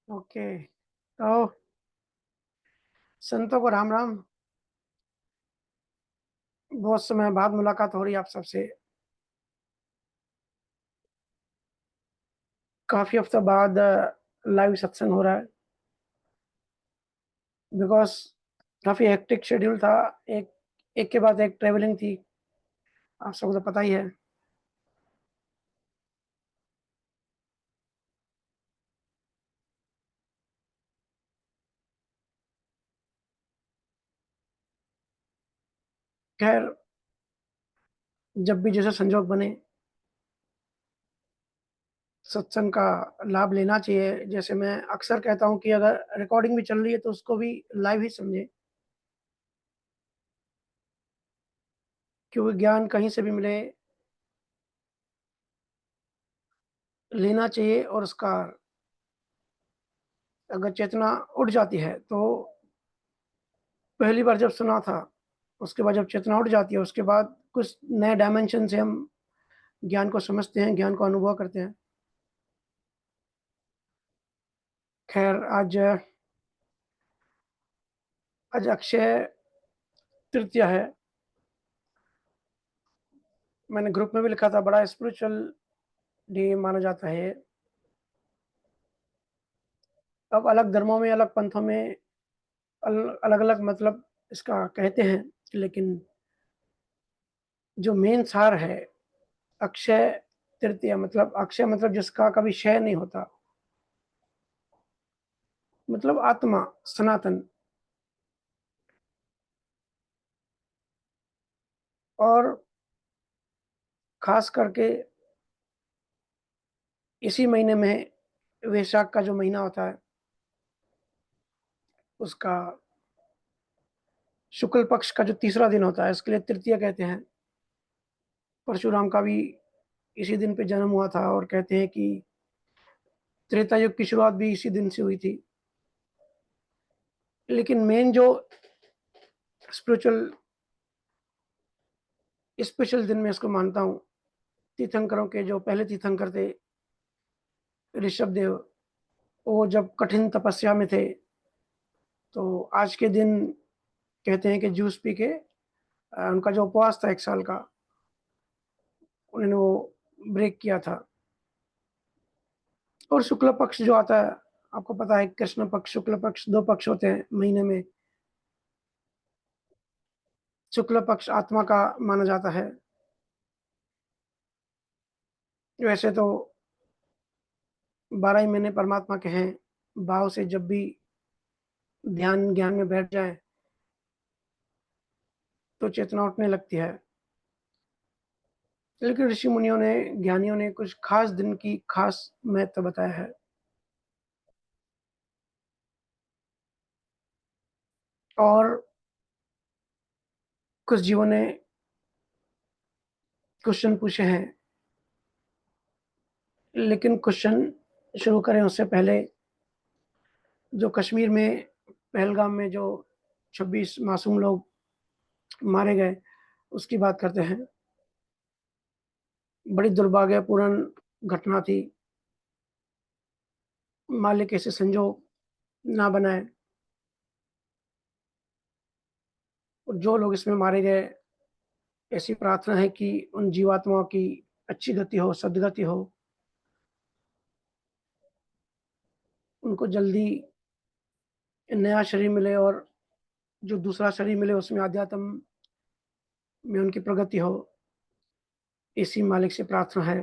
Okay. तो संतों को राम राम। बहुत समय बाद मुलाकात हो रही है आप सबसे। काफी हफ्तों बाद लाइव सत्संग हो रहा है। बिकॉज काफी हेक्टिक शेड्यूल था। एक एक के बाद एक ट्रेवलिंग थी। आप सबको तो पता ही है। खैर, जब भी जैसे संजोग बने सत्संग का लाभ लेना चाहिए। जैसे मैं अक्सर कहता हूँ कि अगर रिकॉर्डिंग भी चल रही है तो उसको भी लाइव ही समझे, क्योंकि ज्ञान कहीं से भी मिले लेना चाहिए। और उसका अगर चेतना उठ जाती है तो पहली बार जब सुना था, उसके बाद जब चेतना उठ जाती है, उसके बाद कुछ नए डायमेंशन से हम ज्ञान को समझते हैं, ज्ञान को अनुभव करते हैं। खैर, आज अक्षय तृतीया है। मैंने ग्रुप में भी लिखा था, बड़ा स्पिरिचुअल डे माना जाता है। अब अलग धर्मों में, अलग पंथों में अलग अलग मतलब इसका कहते हैं, लेकिन जो मेन सार है, अक्षय तृतीया मतलब अक्षय मतलब जिसका कभी क्षय नहीं होता, मतलब आत्मा सनातन। और खास करके इसी महीने में वैशाख का जो महीना होता है, उसका शुक्ल पक्ष का जो तीसरा दिन होता है, इसके लिए तृतीया कहते हैं। परशुराम का भी इसी दिन पे जन्म हुआ था, और कहते हैं कि त्रेता युग की शुरुआत भी इसी दिन से हुई थी। लेकिन मेन जो स्पिरिचुअल स्पेशल दिन में इसको मानता हूँ, तीर्थंकरों के जो पहले तीर्थंकर थे, ऋषभ देव, वो जब कठिन तपस्या में थे, तो आज के दिन कहते हैं कि जूस पी के उनका जो उपवास था 1 साल का, उन्होंने वो ब्रेक किया था। और शुक्ल पक्ष जो आता है, आपको पता है, कृष्ण पक्ष शुक्ल पक्ष 2 पक्ष होते हैं महीने में। शुक्ल पक्ष आत्मा का माना जाता है। वैसे तो 12 ही महीने परमात्मा के हैं। भाव से जब भी ध्यान ज्ञान में बैठ जाए तो चेतना उठने लगती है। लेकिन ऋषि मुनियों ने, ज्ञानियों ने कुछ खास दिन की खास महत्व बताया है। और कुछ जीवों ने क्वेश्चन पूछे हैं। लेकिन क्वेश्चन शुरू करें उससे पहले, जो कश्मीर में पहलगाम में जो 26 मासूम लोग मारे गए, उसकी बात करते हैं। बड़ी दुर्भाग्यपूर्ण घटना थी। मालिक ऐसे संजोग ना बनाए। और जो लोग इसमें मारे गए, ऐसी प्रार्थना है कि उन जीवात्माओं की अच्छी गति हो, सद्गति हो, उनको जल्दी नया शरीर मिले, और जो दूसरा शरीर मिले उसमें आध्यात्म में उनकी प्रगति हो। इसी मालिक से प्रार्थना है।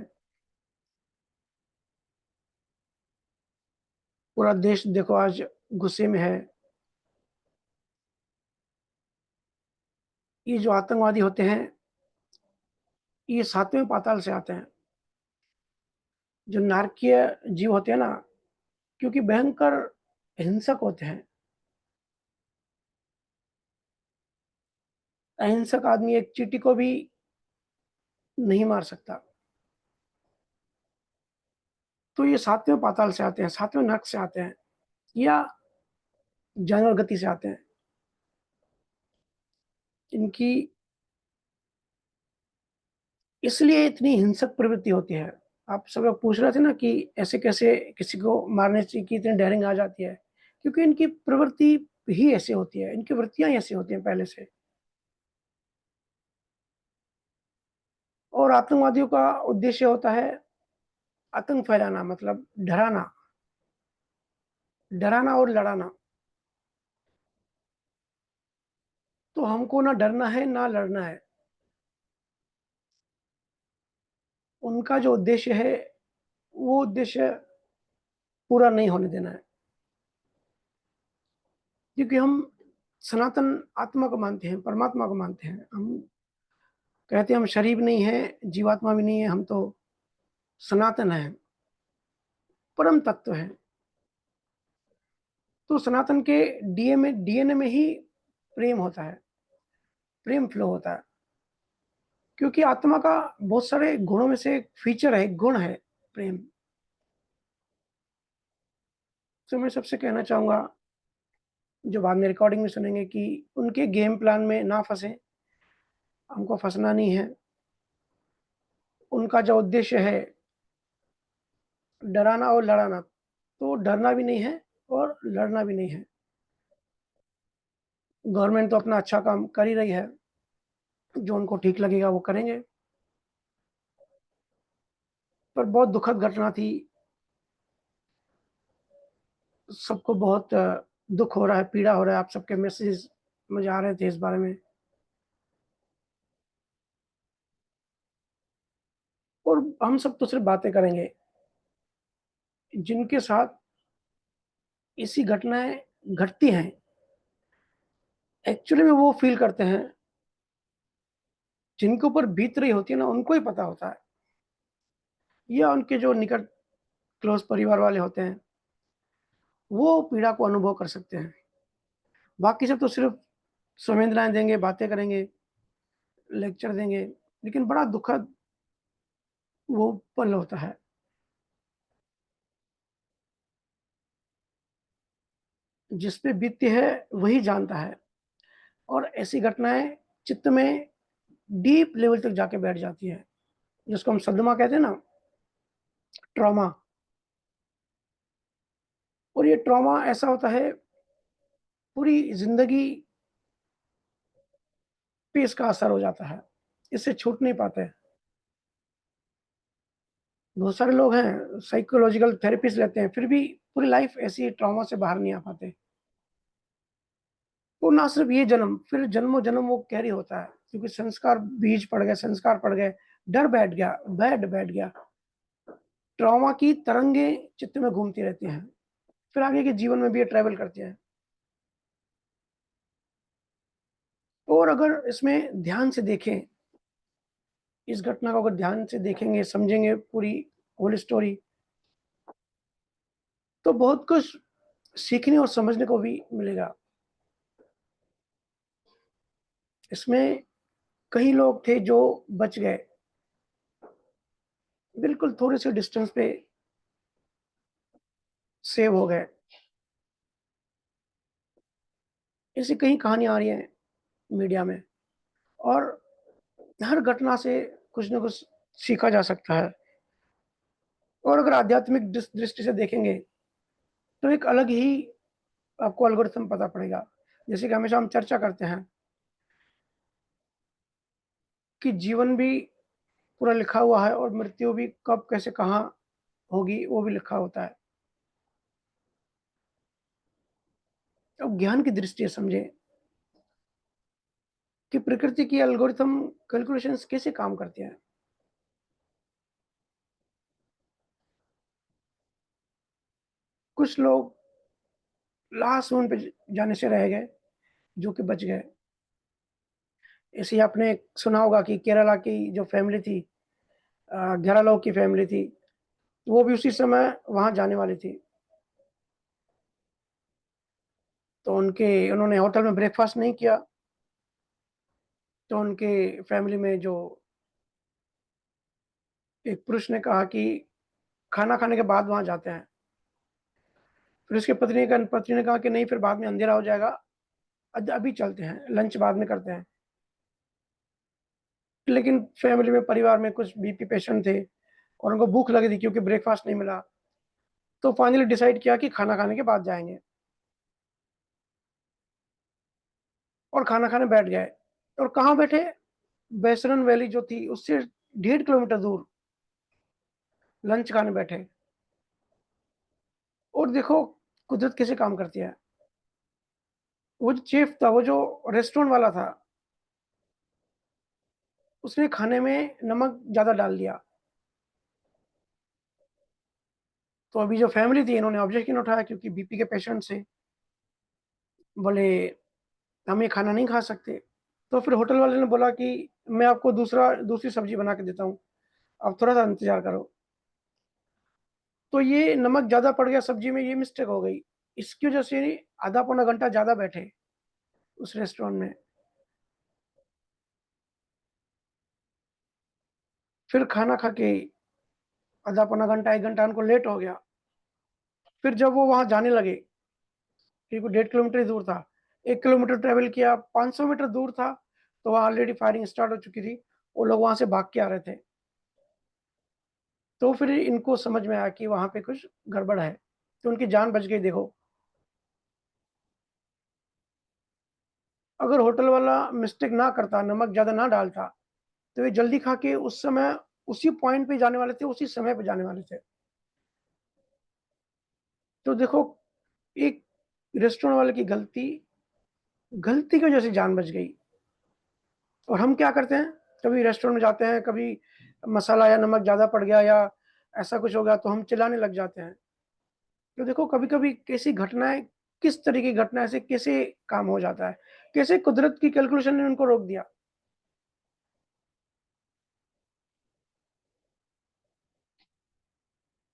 पूरा देश देखो आज गुस्से में है। ये जो आतंकवादी होते हैं, ये 7वें पाताल से आते हैं। जो नारकीय जीव होते हैं ना, क्योंकि भयंकर हिंसक होते हैं। अहिंसक आदमी एक चींटी को भी नहीं मार सकता। तो ये 7वें पाताल से आते हैं, 7वें नरक से आते हैं, या जानवर गति से आते हैं। इनकी इसलिए इतनी हिंसक प्रवृत्ति होती है। आप सब लोग पूछ रहे थे ना कि ऐसे कैसे किसी को मारने की इतनी डेयरिंग आ जाती है, क्योंकि इनकी प्रवृत्ति ही ऐसी होती है, इनकी वृत्तियाँ ही ऐसी होती हैं पहले से। और आतंकवादियों का उद्देश्य होता है आतंक फैलाना, मतलब डराना, डराना और लड़ाना। तो हमको ना डरना है, ना लड़ना है। उनका जो उद्देश्य है, वो उद्देश्य पूरा नहीं होने देना है। क्योंकि हम सनातन आत्मा को मानते हैं, परमात्मा को मानते हैं। हम कहते हैं हम शरीर नहीं हैं, जीवात्मा भी नहीं है, हम तो सनातन हैं, परम तत्व हैं। तो सनातन के डीएनए में ही प्रेम होता है, प्रेम फ्लो होता है। क्योंकि आत्मा का बहुत सारे गुणों में से एक फीचर है, एक गुण है प्रेम। तो मैं सबसे कहना चाहूँगा, जो बाद में रिकॉर्डिंग में सुनेंगे, कि उनके गेम प्लान में ना फँसें, हमको फँसना नहीं है। उनका जो उद्देश्य है डराना और लड़ाना, तो डरना भी नहीं है और लड़ना भी नहीं है। गवर्नमेंट तो अपना अच्छा काम कर ही रही है, जो उनको ठीक लगेगा वो करेंगे। पर बहुत दुखद घटना थी, सबको बहुत दुःख हो रहा है, पीड़ा हो रहा है, आप सबके मैसेजेस मुझे आ रहे थे इस बारे में। और हम सब तो सिर्फ़ बातें करेंगे, जिनके साथ ऐसी घटनाएँ घटती हैं, एक्चुअली में वो फ़ील करते हैं, जिनके ऊपर बीत रही होती है ना, उनको ही पता होता है, या उनके जो निकट क्लोज़ परिवार वाले होते हैं, वो पीड़ा को अनुभव कर सकते हैं। बाकी सब तो सिर्फ़ संवेदनाएँ देंगे, बातें करेंगे, लेक्चर देंगे, लेकिन बड़ा दुखद वो पल होता है। जिस पे बीतती है वही जानता है, और ऐसी घटनाएँ चित्त में डीप लेवल तक जाके बैठ जाती हैं, जिसको हम सदमा कहते हैं ना, ट्रॉमा। और ये ट्रॉमा ऐसा होता है, पूरी ज़िंदगी पे इसका असर हो जाता है, इससे छूट नहीं पाते। बहुत सारे लोग हैं, साइकोलॉजिकल थेरेपीज़ लेते हैं, फिर भी पूरी लाइफ़ ऐसी ट्रॉमा से बाहर नहीं आ पाते। वो ना सिर्फ़ ये जन्म, फिर जन्मों-जन्म वो कैरी होता है, क्योंकि संस्कार बीज पड़ गए, संस्कार पड़ गए, डर बैठ गया, भय बैठ गया। ट्रॉमा की तरंगें चित्त में घूमती रहती हैं, फिर आगे के जीवन में भी ये ट्रैवल करती हैं। और अगर इसमें ध्यान से देखें, इस घटना को अगर ध्यान से देखेंगे, समझेंगे पूरी होल स्टोरी, तो बहुत कुछ सीखने और समझने को भी मिलेगा। इसमें कई लोग थे जो बच गए, बिल्कुल थोड़े से डिस्टेंस पे सेव हो गए। ऐसी कई कहानियाँ आ रही हैं मीडिया में, और हर घटना से कुछ न कुछ सीखा जा सकता है। और अगर आध्यात्मिक दृष्टि से देखेंगे, तो एक अलग ही आपको एल्गोरिथम पता पड़ेगा। जैसे कि हमेशा हम चर्चा करते हैं कि जीवन भी पूरा लिखा हुआ है, और मृत्यु भी कब, कैसे, कहाँ होगी, वो भी लिखा होता है। अब ज्ञान की दृष्टि से समझें कि प्रकृति की एल्गोरिथम कैलकुलेशंस कैसे काम करते हैं। कुछ लोग लास्ट मोमेंट पे जाने से रह गए, जो कि बच गए। ऐसे ही आपने सुना होगा कि केरला की जो फैमिली थी, 11 लोग की फैमिली थी, वो भी उसी समय वहाँ जाने वाली थी। तो उन्होंने होटल में ब्रेकफ़ास्ट नहीं किया, तो उनके फैमिली में जो एक पुरुष ने कहा कि खाना खाने के बाद वहाँ जाते हैं। फिर उसकी पत्नी ने कहा कि नहीं, फिर बाद में अंधेरा हो जाएगा, अभी चलते हैं, लंच बाद में करते हैं। लेकिन फैमिली में, परिवार में कुछ बीपी पेशेंट थे, और उनको भूख लगी थी क्योंकि ब्रेकफ़ास्ट नहीं मिला। तो फाइनली डिसाइड किया कि खाना खाने के बाद जाएँगे और खाना खाने बैठ गए। और कहाँ बैठे? बैसरन वैली जो थी उससे 1.5 किलोमीटर दूर लंच खाने बैठे। और देखो कुदरत कैसे काम करती है। वो जो चीफ़ था, वो जो रेस्टोरेंट वाला था, उसने खाने में नमक ज़्यादा डाल दिया। तो अभी जो फैमिली थी इन्होंने ऑब्जेक्शन उठाया क्योंकि बीपी के पेशेंट्स हैं। बोले हम ये खाना नहीं खा सकते। तो फिर होटल वाले ने बोला कि मैं आपको दूसरी सब्ज़ी बना के देता हूँ, आप थोड़ा-सा इंतज़ार करो। तो ये नमक ज़्यादा पड़ गया सब्ज़ी में, ये मिस्टेक हो गई। इसकी वजह से आधा पौना घंटा ज़्यादा बैठे उस रेस्टोरेंट में। फिर खाना खा के आधा पौना घंटा, 1 घंटा उनको लेट हो गया। फिर जब वो वहाँ जाने लगे, क्योंकि 1.5 किलोमीटर ही दूर था। 1 किलोमीटर ट्रैवल किया, 500 मीटर दूर था, तो वहाँ ऑलरेडी फायरिंग स्टार्ट हो चुकी थी। वो लोग वहाँ से भाग के आ रहे थे। तो फिर इनको समझ में आया कि वहाँ पे कुछ गड़बड़ है, तो उनकी जान बच गई देखो। अगर होटल वाला मिस्टेक ना करता, नमक ज़्यादा ना डालता, तो ये जल्दी खा के उस समय उसी पॉइंट पे जाने वाले थे, उसी समय पे जाने वाले थे। तो देखो, एक रेस्टोरेंट वाले की गलती की वजह से जान बच गई। और हम क्या करते हैं, कभी रेस्टोरेंट में जाते हैं, कभी मसाला या नमक ज़्यादा पड़ गया या ऐसा कुछ हो गया तो हम चिल्लाने लग जाते हैं। तो देखो कभी-कभी कैसी घटनाएँ, किस तरह की घटना से कैसे काम हो जाता है, कैसे कुदरत की कैलकुलेशन ने उनको रोक दिया।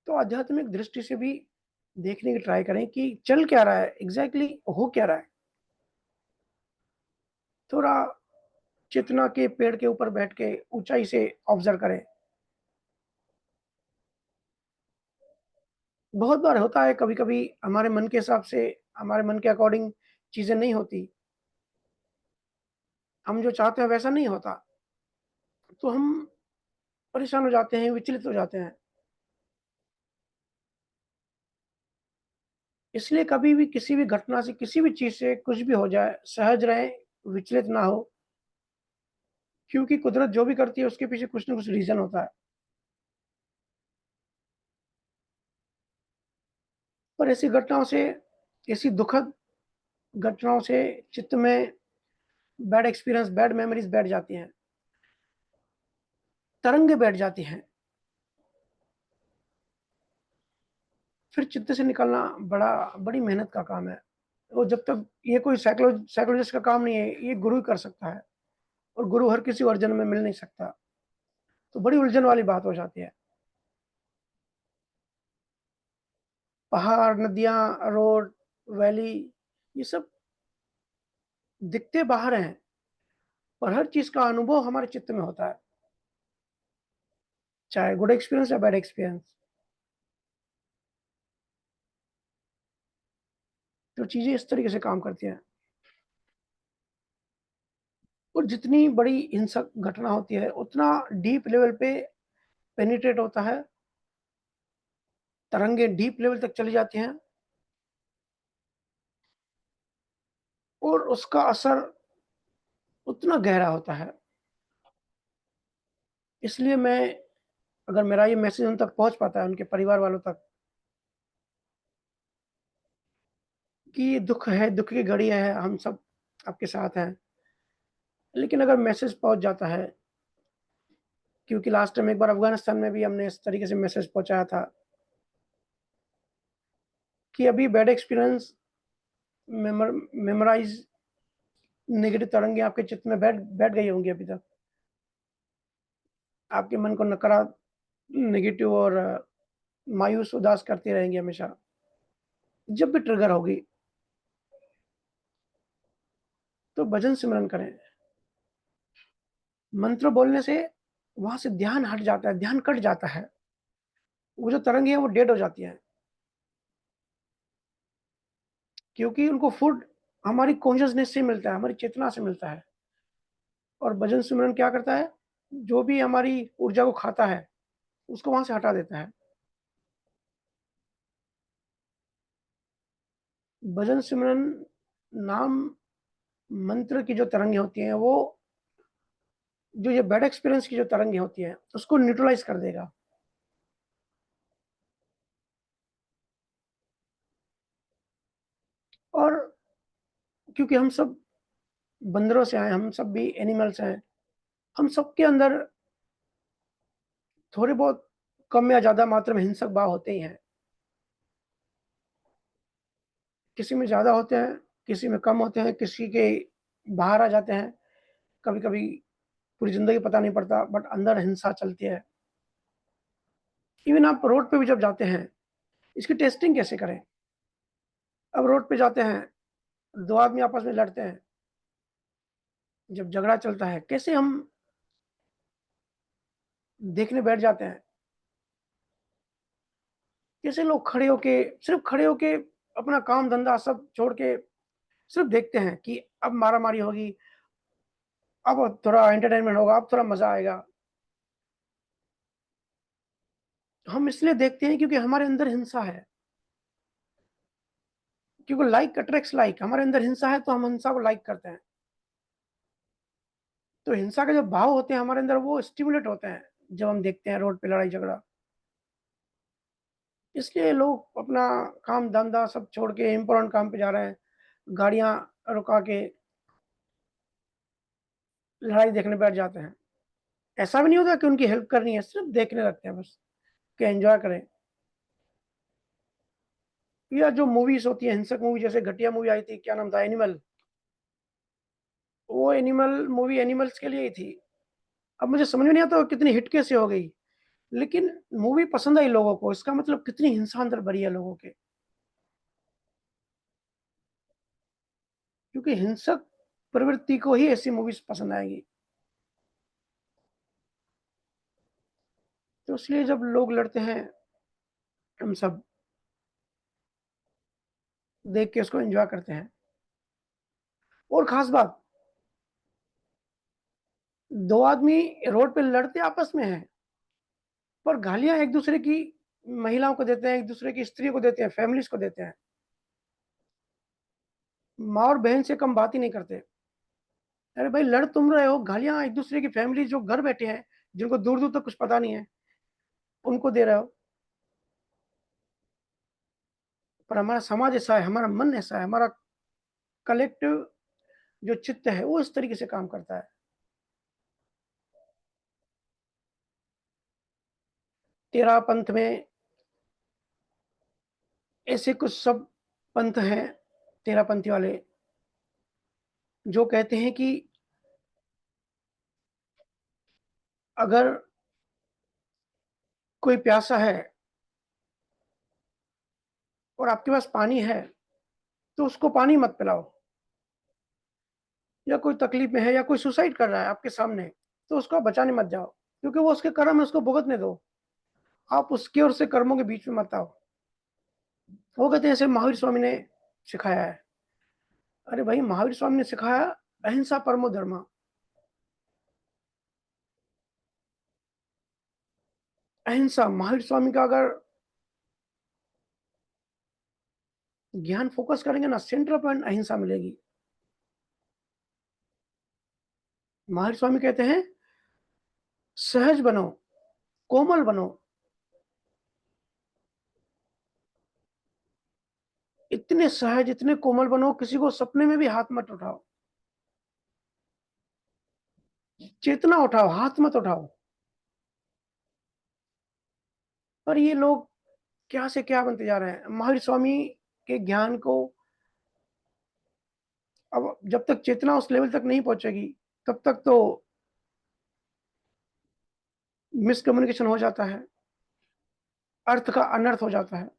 तो आध्यात्मिक दृष्टि से भी देखने की ट्राई करें कि चल क्या रहा है, एग्ज़ैक्टली हो क्या रहा है। थोड़ा चेतना के पेड़ के ऊपर बैठ के ऊँचाई से ऑब्ज़र्व करें। बहुत बार होता है कभी-कभी हमारे मन के हिसाब से, हमारे मन के अकॉर्डिंग चीज़ें नहीं होती। हम जो चाहते हैं वैसा नहीं होता, तो हम परेशान हो जाते हैं, विचलित हो जाते हैं। इसलिए कभी भी किसी भी घटना से, किसी भी चीज़ से कुछ भी हो जाए, सहज रहें, विचलित ना हो, क्योंकि कुदरत जो भी करती है उसके पीछे कुछ न कुछ रीज़न होता है। पर ऐसी घटनाओं से, ऐसी दुखद घटनाओं से चित्त में बैड एक्सपीरियंस, बैड मेमोरीज़ बैठ जाती हैं, तरंगे बैठ जाती हैं। फिर चित्त से निकलना बड़ी मेहनत का काम है। वो जब तक ये कोई साइकोलॉजिस्ट का काम नहीं है, ये गुरु ही कर सकता है और गुरु हर किसी को हर जन्म में मिल नहीं सकता। तो बड़ी उलझन वाली बात हो जाती है। पहाड़, नदियाँ, रोड, वैली, ये सब दिखते बाहर हैं, पर हर चीज़ का अनुभव हमारे चित्त में होता है, चाहे गुड एक्सपीरियंस या बैड एक्सपीरियंस। तो चीज़ें इस तरीके से काम करती हैं। और जितनी बड़ी हिंसक घटना होती है, उतना डीप लेवल पे पेनिट्रेट होता है, तरंगे डीप लेवल तक चली जाती हैं और उसका असर उतना गहरा होता है। इसलिए मैं, अगर मेरा ये मैसेज उन तक पहुँच पाता है, उनके परिवार वालों तक, कि ये दुःख है, दुःख की घड़ी है, हम सब आपके साथ हैं। लेकिन अगर मैसेज पहुँच जाता है, क्योंकि लास्ट टाइम एक बार अफ़गानिस्तान में भी हमने इस तरीके से मैसेज पहुँचाया था कि अभी बैड एक्सपीरियंस मेमोराइज़, नेगेटिव तरंगे आपके चित्त में बैठ बैठ गई होंगी अभी तक। आपके मन को नेगेटिव और मायूस, उदास करती रहेंगी हमेशा। जब भी ट्रिगर होगी, तो भजन सिमरन करें। मंत्र बोलने से वहाँ से ध्यान हट जाता है, ध्यान कट जाता है। वो जो तरंगे हैं वो डेड हो जाती हैं, क्योंकि उनको फूड हमारी कॉन्शसनेस से मिलता है, हमारी चेतना से मिलता है। और भजन सिमरन क्या करता है, जो भी हमारी ऊर्जा को खाता है, उसको वहाँ से हटा देता है। भजन सिमरन नाम मंत्र की जो तरंगें होती हैं, वो जो ये बैड एक्सपीरियंस की जो तरंगें होती हैं, उसको न्यूट्रलाइज़ कर देगा। और क्योंकि हम सब बंदरों से आए हैं, हम सब भी एनिमल्स हैं, हम सबके अंदर थोड़े बहुत कम या ज़्यादा मात्रा में हिंसक भाव होते ही हैं। किसी में ज़्यादा होते हैं, किसी में कम होते हैं, किसी के बाहर आ जाते हैं, कभी-कभी पूरी ज़िंदगी पता नहीं पड़ता, बट अंदर हिंसा चलती है। इवन आप रोड पे भी जब जाते हैं, इसकी टेस्टिंग कैसे करें? अब रोड पे जाते हैं, 2 आदमी आपस में लड़ते हैं, जब झगड़ा चलता है, कैसे हम देखने बैठ जाते हैं? कैसे लोग खड़े होके सिर्फ़ खड़े होके अपना काम-धंधा सब छोड़ के सिर्फ़ देखते हैं कि अब मारा-मारी होगी, अब थोड़ा एंटरटेनमेंट होगा, अब थोड़ा मज़ा आएगा। हम इसलिए देखते हैं क्योंकि हमारे अंदर हिंसा है, क्योंकि लाइक अट्रैक्ट्स लाइक, हमारे अंदर हिंसा है तो हम हिंसा को लाइक करते हैं। तो हिंसा के जो भाव होते हैं हमारे अंदर वो स्टिमुलेट होते हैं, जब हम देखते हैं रोड पे लड़ाई-झगड़ा। इसलिए लोग अपना काम-धंधा सब छोड़ के इम्पोर्टेंट काम पे जा रहे हैं, गाड़ियाँ रुका के लड़ाई देखने बैठ जाते हैं। ऐसा भी नहीं होता कि उनकी हेल्प करनी है, सिर्फ़ देखने लगते हैं बस, कि एन्जॉय करें। या जो मूवीज़ होती हैं, हिंसक मूवी जैसे घटिया मूवी आई थी, क्या नाम था? एनिमल। वो एनिमल मूवी एनिमल्स के लिए ही थी। अब मुझे समझ में नहीं आता वो कितनी हिट कैसे हो गई? लेकिन मूवी पसंद आई लोगों को, इसका मतलब कितनी हिंसा अंदर भरी है लोगों के। क्योंकि हिंसक प्रवृत्ति को ही ऐसी मूवीज़ पसंद आएगी। तो इसलिए जब लोग लड़ते हैं, हम सब देख के उसको एन्जॉय करते हैं। और ख़ास बात, 2 आदमी रोड पे लड़ते आपस में हैं, पर गालियाँ एक-दूसरे की महिलाओं को देते हैं, एक-दूसरे की स्त्री को देते हैं, फैमिलीज़ को देते हैं। माँ और बहन से कम बात ही नहीं करते। अरे भाई लड़ तुम रहे हो, गालियाँ एक-दूसरे की फैमिली जो घर बैठे हैं, जिनको दूर-दूर तक कुछ पता नहीं है, उनको दे रहे हो। पर हमारा समाज ऐसा है, हमारा मन ऐसा है, हमारा कलेक्टिव जो चित्त है, वो इस तरीके से काम करता है। तेरा पंथ में ऐसे कुछ सब पंथ हैं, तेरापंथी वाले, जो कहते हैं कि अगर कोई प्यासा है और आपके पास पानी है, तो उसको पानी मत पिलाओ। या कोई तकलीफ में है या कोई सुसाइड कर रहा है आपके सामने, तो उसको आप बचाने मत जाओ, क्योंकि वो उसके कर्म है, उसको भुगतने दो। आप उसके और उसके कर्मों के बीच में मत आओ। वो कहते हैं ऐसे महावीर स्वामी ने सिखाया है। अरे भाई महावीर स्वामी ने सिखाया अहिंसा परमो धर्मः। अहिंसा महावीर स्वामी का अगर ज्ञान फ़ोकस करेंगे ना, सेंटर पॉइंट अहिंसा मिलेगी। महावीर स्वामी कहते हैं, सहज बनो, कोमल बनो, इतने सहज, इतने कोमल बनो, किसी को सपने में भी हाथ मत उठाओ। चेतना उठाओ, हाथ मत उठाओ। पर ये लोग क्या से क्या बनते जा रहे हैं। महावीर स्वामी के ज्ञान को अब जब तक चेतना उस लेवल तक नहीं पहुँचेगी, तब तक तो मिसकम्युनिकेशन हो जाता है, अर्थ का अनर्थ हो जाता है।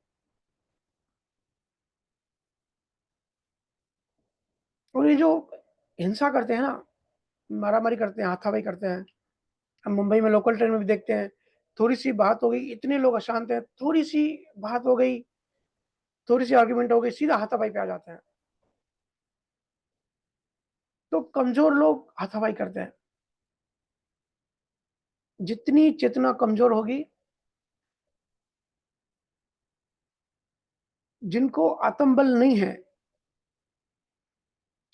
और ये जो हिंसा करते हैं ना, मारा-मारी करते हैं, हाथापाई करते हैं। हम मुंबई में लोकल ट्रेन में भी देखते हैं, थोड़ी-सी बात हो गई, इतने लोग अशांत हैं, थोड़ी-सी बात हो गई, थोड़ी-सी आर्गुमेंट हो गई, सीधा हाथापाई पे आ जाते हैं। तो कमज़ोर लोग हाथापाई करते हैं। जितनी चेतना कमज़ोर होगी, जिनको आत्मबल नहीं है,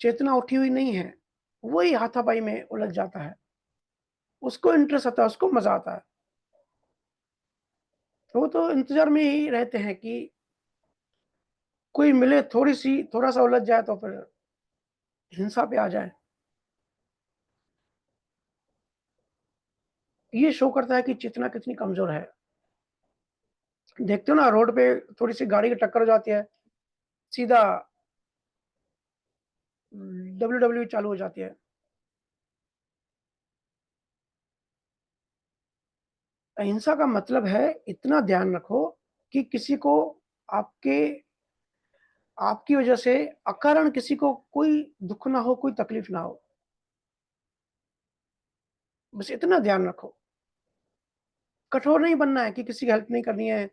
चेतना उठी हुई नहीं है, वही हाथापाई में उलझ जाता है। उसको इंटरेस्ट आता है, उसको मज़ा आता है। तो वो तो इंतज़ार में ही रहते हैं कि कोई मिले, थोड़ा-सा उलझ जाए तो फिर हिंसा पे आ जाए। ये शो करता है कि चेतना कितनी कमज़ोर है। देखते हो ना, रोड पे थोड़ी-सी गाड़ी की टक्कर हो जाती है, सीधा डब्ल्यूडब्ल्यूई चालू हो जाती है। अहिंसा का मतलब है इतना ध्यान रखो कि किसी को आपके आपकी वजह से अकारण किसी को कोई दुःख ना हो, कोई तकलीफ ना हो। बस इतना ध्यान रखो। कठोर नहीं बनना है कि किसी की हेल्प नहीं करनी है,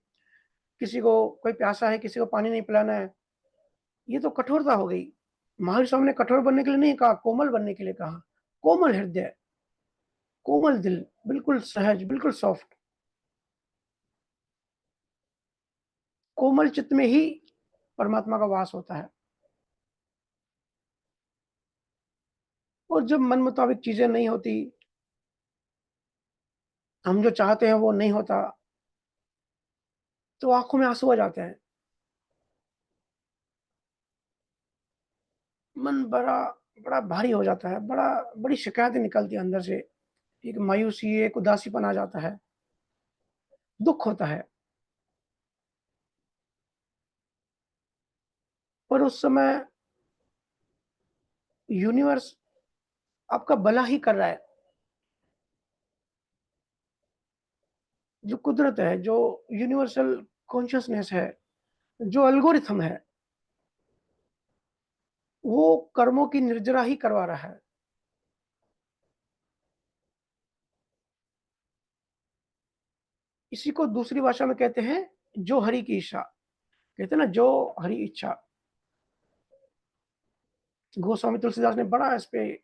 किसी को कोई प्यासा है, किसी को पानी नहीं पिलाना है। ये तो कठोरता हो गई। महावीर स्वामी ने कठोर बनने के लिए नहीं कहा, कोमल बनने के लिए कहा। कोमल हृदय, कोमल दिल, बिल्कुल सहज, बिल्कुल सॉफ्ट। कोमल चित्त में ही परमात्मा का वास होता है। और जब मन मुताबिक चीज़ें नहीं होती, हम जो चाहते हैं वो नहीं होता, तो आँखों में आँसू आ जाते हैं। मन बड़ा भारी हो जाता है, बड़ी शिकायतें निकलती हैं अंदर से। एक मायूसी, एक उदासीपन आ जाता है, दुःख होता है। पर उस समय यूनिवर्स आपका भला ही कर रहा है। जो कुदरत है, जो यूनिवर्सल कॉन्शसनेस है, जो एल्गोरिथम है, वो कर्मों की निर्जरा ही करवा रहा है। इसी को दूसरी भाषा में कहते हैं, जो हरि की इच्छा। कहते हैं ना, जो हरि इच्छा। गोस्वामी तुलसीदास ने बड़ा इस पे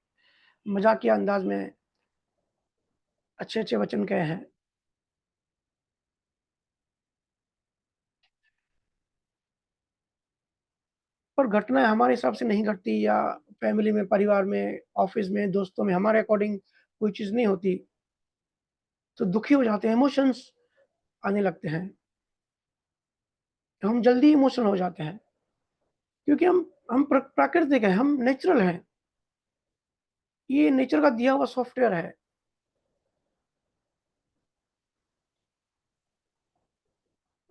मजाकिया अंदाज में अच्छे-अच्छे वचन कहे हैं। पर घटनाएँ हमारे हिसाब से नहीं घटती, या फैमिली में, परिवार में, ऑफ़िस में, दोस्तों में हमारे अकॉर्डिंग कोई चीज़ नहीं होती, तो दुखी हो जाते हैं, इमोशंस आने लगते हैं। हम जल्दी इमोशनल हो जाते हैं, क्योंकि हम प्राकृतिक हैं, हम नेचुरल हैं। ये नेचर का दिया हुआ सॉफ्टवेयर है।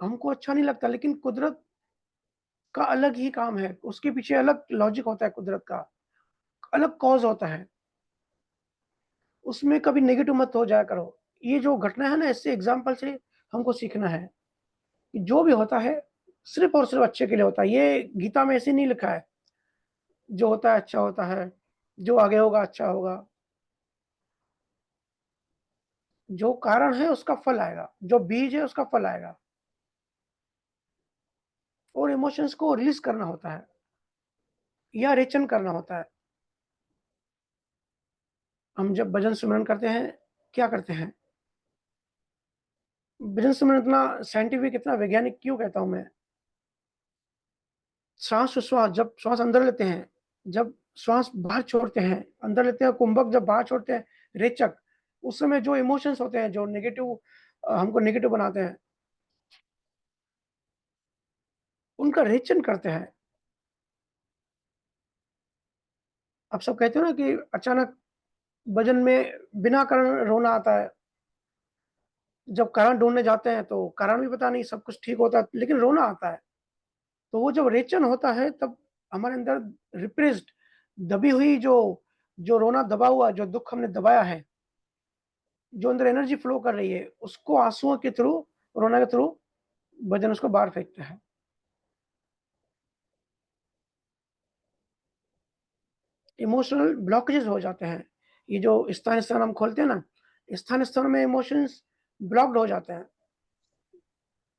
हमको अच्छा नहीं लगता, लेकिन कुदरत का अलग ही काम है। उसके पीछे अलग लॉजिक होता है कुदरत का, अलग कॉज़ होता है। उसमें कभी नेगेटिव मत हो जाया करो। ये जो घटना है ना, इससे एग्ज़ाम्पल से हमको सीखना है कि जो भी होता है, सिर्फ़ और सिर्फ़ अच्छे के लिए होता है। ये गीता में ऐसे नहीं लिखा है, जो होता है अच्छा होता है, जो आगे होगा अच्छा होगा। जो कारण है उसका फल आएगा, जो बीज है उसका फल आएगा। और इमोशंस को रिलीज़ करना होता है, या रेचन करना होता है। हम जब भजन सिमरन करते हैं, क्या करते हैं? भजन सिमरन इतना साइंटिफिक, इतना वैज्ञानिक क्यों कहता हूँ मैं? श्वास-विश्वास, जब श्वास अंदर लेते हैं, जब श्वास बाहर छोड़ते हैं, अंदर लेते हैं, कुंभक जब बाहर छोड़ते हैं, रेचक, उस समय जो इमोशंस होते हैं, जो नेगेटिव हमको नेगेटिव बनाते हैं, उनका रेचन करते हैं। आप सब कहते हो ना कि अचानक भजन में बिना कारण रोना आता है। जब कारण ढूँढने जाते हैं, तो कारण भी पता नहीं, सब कुछ ठीक होता है, लेकिन रोना आता है। तो वो जब रेचन होता है, तब हमारे अंदर रिप्रेस्ड, दबी हुई जो जो रोना दबा हुआ, जो दुःख हमने दबाया है, जो अंदर एनर्जी फ्लो कर रही है, उसको आँसुओं के थ्रू, रोना के थ्रू भजन उसको बाहर फेंकता है। इमोशनल ब्लॉकेजेस हो जाते हैं। ये जो स्थान-स्थान हम खोलते हैं ना, स्थान-स्थान में इमोशंस ब्लॉक्ड हो जाते हैं।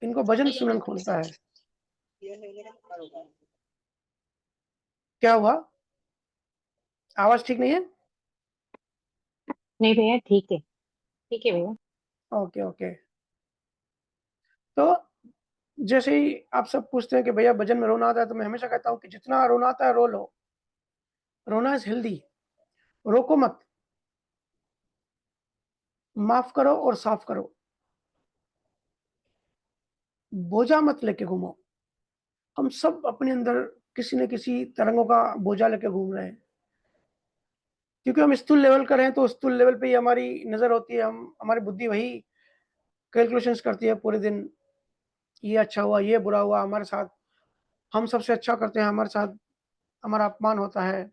इनको भजन सिमरन खोलता है। क्या हुआ? आवाज़ ठीक नहीं है? नहीं भैया, ठीक है भैया। Okay, okay. तो जैसे ही आप सब पूछते हैं कि भैया भजन में रोना आता है, तो मैं हमेशा कहता हूँ कि जितना रोना आता है रो लो। रोना इज़ हेल्दी, रोको मत, माफ़ करो और साफ़ करो। बोझा मत लेके घूमो। हम सब अपने अंदर किसी न किसी तरंगों का बोझा लेके घूम रहे हैं। क्योंकि हम स्थूल लेवल का रहें, तो स्थूल लेवल पे ही हमारी नज़र होती है, हम हमारी बुद्धि वही कैलकुलेशंस करती है पूरे दिन, ये अच्छा हुआ, ये बुरा हुआ हमारे साथ, हम सबसे अच्छा करते हैं, हमारे साथ हमारा अपमान होता है,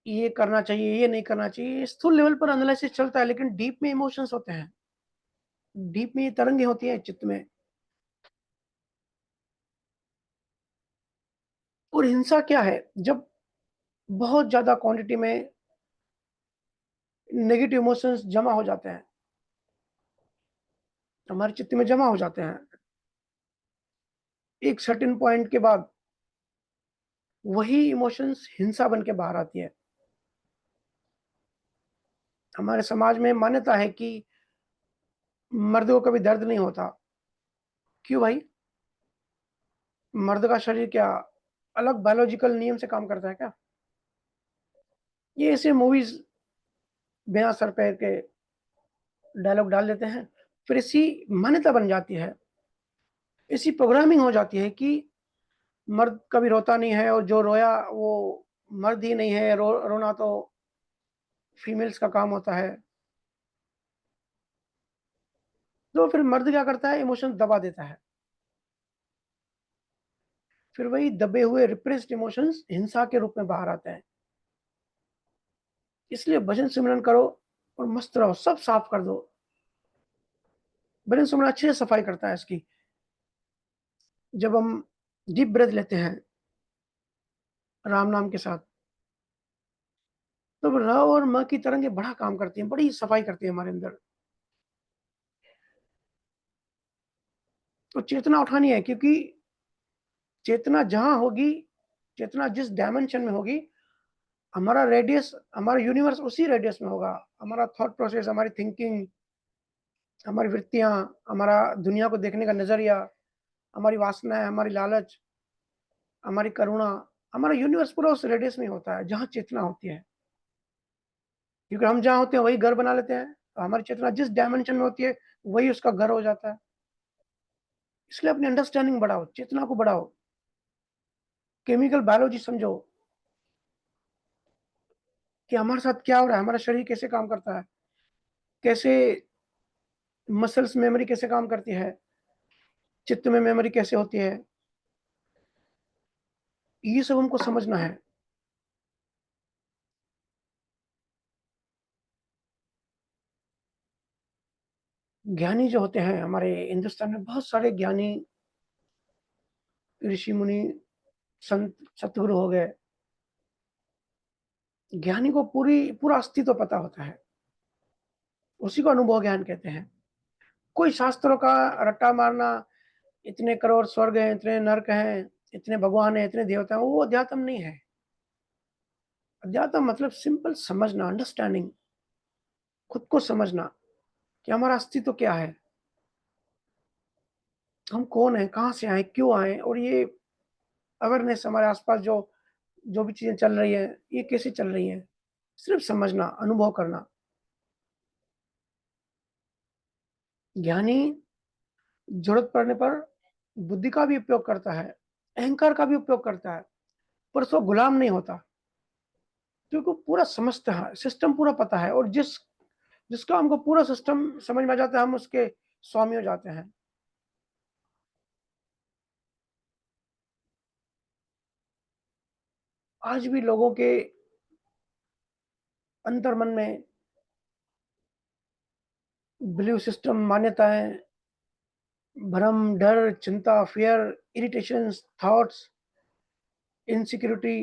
ये करना चाहिए, ये नहीं करना चाहिए। स्थूल लेवल पर एनालिसिस चलता है, लेकिन डीप में इमोशंस होते हैं, डीप में ये तरंगे होती हैं चित्त में। और हिंसा क्या है? जब बहुत ज़्यादा क्वांटिटी में नेगेटिव इमोशंस जमा हो जाते हैं, हमारे चित्त में जमा हो जाते हैं, एक सर्टेन पॉइंट के बाद वही इमोशंस हिंसा बन के बाहर आती है। हमारे समाज में मान्यता है कि मर्द को कभी दर्द नहीं होता। क्यों भाई? मर्द का शरीर क्या अलग बायोलॉजिकल नियम से काम करता है क्या? ये ऐसे मूवीज़ बिना सर पैर के डायलॉग डाल देते हैं, फिर ऐसी मान्यता बन जाती है, ऐसी प्रोग्रामिंग हो जाती है कि मर्द कभी रोता नहीं है और जो रोया वो मर्द ही नहीं है, रोना तो फीमेल्स का काम होता है। तो फिर मर्द क्या करता है, इमोशंस दबा देता है। फिर वही दबे हुए रिप्रेस्ड इमोशंस हिंसा के रूप में बाहर आते हैं। इसलिए भजन सिमरन करो और मस्त रहो, सब साफ कर दो। भजन सिमरन अच्छे से सफाई करता है इसकी। जब हम डीप ब्रेथ लेते हैं राम नाम के साथ, तब र और म की तरंगें बड़ा काम करती हैं, बड़ी सफाई करती है हमारे अंदर। तो चेतना उठानी है, क्योंकि चेतना जहाँ होगी, चेतना जिस डायमेंशन में होगी, हमारा रेडियस, हमारा यूनिवर्स उसी रेडियस में होगा। हमारा थॉट प्रोसेस, हमारी थिंकिंग, हमारी वृत्तियाँ, हमारा दुनिया को देखने का नज़रिया, हमारी वासनाएँ, हमारी लालच, हमारी करुणा, हमारा यूनिवर्स पूरा उस रेडियस में होता है, जहाँ चेतना होती है। क्योंकि हम जहाँ होते हैं वही घर बना लेते हैं, तो हमारी चेतना जिस डायमेंशन में होती है, वही उसका घर हो जाता है। इसलिए अपनी अंडरस्टैंडिंग बढ़ाओ, चेतना को बढ़ाओ, केमिकल बायोलॉजी समझो कि हमारे साथ क्या हो रहा है, हमारा शरीर कैसे काम करता है, कैसे मसल्स मेमोरी कैसे काम करती है, चित्त में मेमोरी कैसे होती है, ये सब हमको समझना है। ज्ञानी जो होते हैं हमारे हिंदुस्तान में, बहुत सारे ज्ञानी, ऋषि मुनि, संत, सतगुरु हो गए। ज्ञानी को पूरा अस्तित्व पता होता है, उसी को अनुभव ज्ञान कहते हैं। कोई शास्त्रों का रट्टा मारना, इतने करोड़ स्वर्ग हैं, इतने नरक हैं, इतने भगवान हैं, इतने देवता हैं, वो अध्यात्म नहीं है। अध्यात्म मतलब सिंपल समझना, अंडरस्टैंडिंग, खुद को समझना कि हमारा अस्तित्व क्या है, हम कौन हैं, कहाँ से आए, क्यों आए, और ये अवेयरनेस हमारे आसपास जो जो भी चीज़ें चल रही हैं, ये कैसे चल रही हैं, सिर्फ समझना, अनुभव करना। ज्ञानी ज़रूरत पड़ने पर बुद्धि का भी उपयोग करता है, अहंकार का भी उपयोग करता है, पर उसको गुलाम नहीं होता, क्योंकि वो पूरा समझता है, सिस्टम पूरा पता है, और जिसका हमको पूरा सिस्टम समझ में आ जाता है, हम उसके स्वामी हो जाते हैं। आज भी लोगों के अंतर्मन में बिलीव सिस्टम, मान्यताएँ, भ्रम, डर, चिंता, fear, irritations, thoughts, insecurity,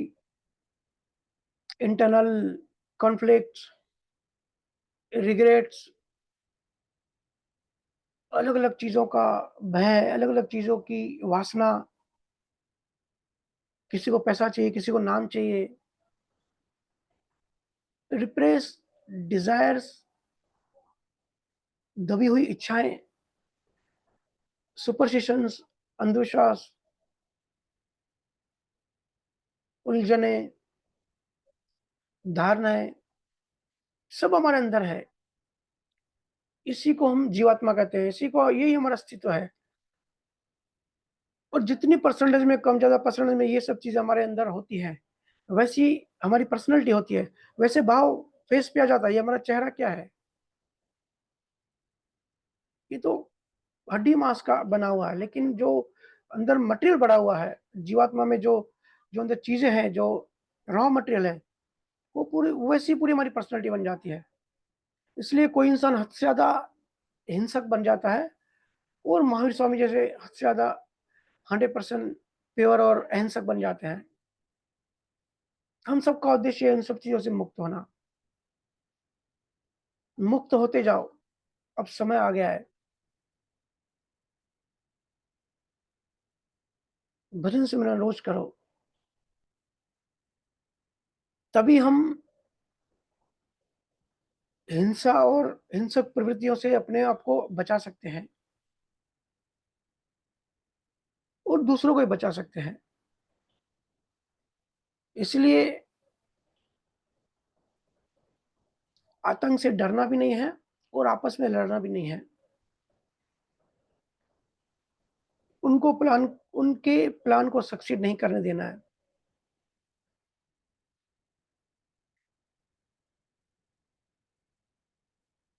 internal conflicts, regrets, अलग-अलग चीज़ों का भय, अलग-अलग चीज़ों की वासना, किसी को पैसा चाहिए, किसी को नाम चाहिए, रिप्रेस डिज़ायर्स, दबी हुई इच्छाएँ, सुपरस्टिशंस, अंधविश्वास, उलझने, धारणाएँ सब हमारे अंदर है। इसी को हम जीवात्मा कहते हैं, इसी को यही हमारा अस्तित्व है। और जितनी परसेंटेज में कम ज़्यादा परसेंटेज में ये सब चीज़ें हमारे अंदर होती हैं, वैसी हमारी पर्सनैलिटी होती है, वैसे भाव फेस पे आ जाता है, ये हमारा चेहरा क्या है? ये तो हड्डी-माँस का बना हुआ है, लेकिन जो अंदर मटेरियल पड़ा हुआ है, जीवात्मा में जो जो अंदर चीज़ें हैं, जो रॉ मटेरियल है, वो पूरी वैसी पूरी हमारी पर्सनैलिटी बन जाती है। इसलिए कोई इंसान हद से ज़्यादा हिंसक बन जाता है और महावीर स्वामी जैसे हद से ज़्यादा 100% प्योर और अहिंसक बन जाते हैं। हम सबका उद्देश्य है इन सब चीज़ों से मुक्त होना। मुक्त होते जाओ, अब समय आ गया है। भजन सिमरन रोज़ करो, तभी हम हिंसा और हिंसक प्रवृत्तियों से अपने आप को बचा सकते हैं और दूसरों को भी बचा सकते हैं। इसलिए आतंक से डरना भी नहीं है और आपस में लड़ना भी नहीं है। उनके प्लान को सक्सीड नहीं करने देना है।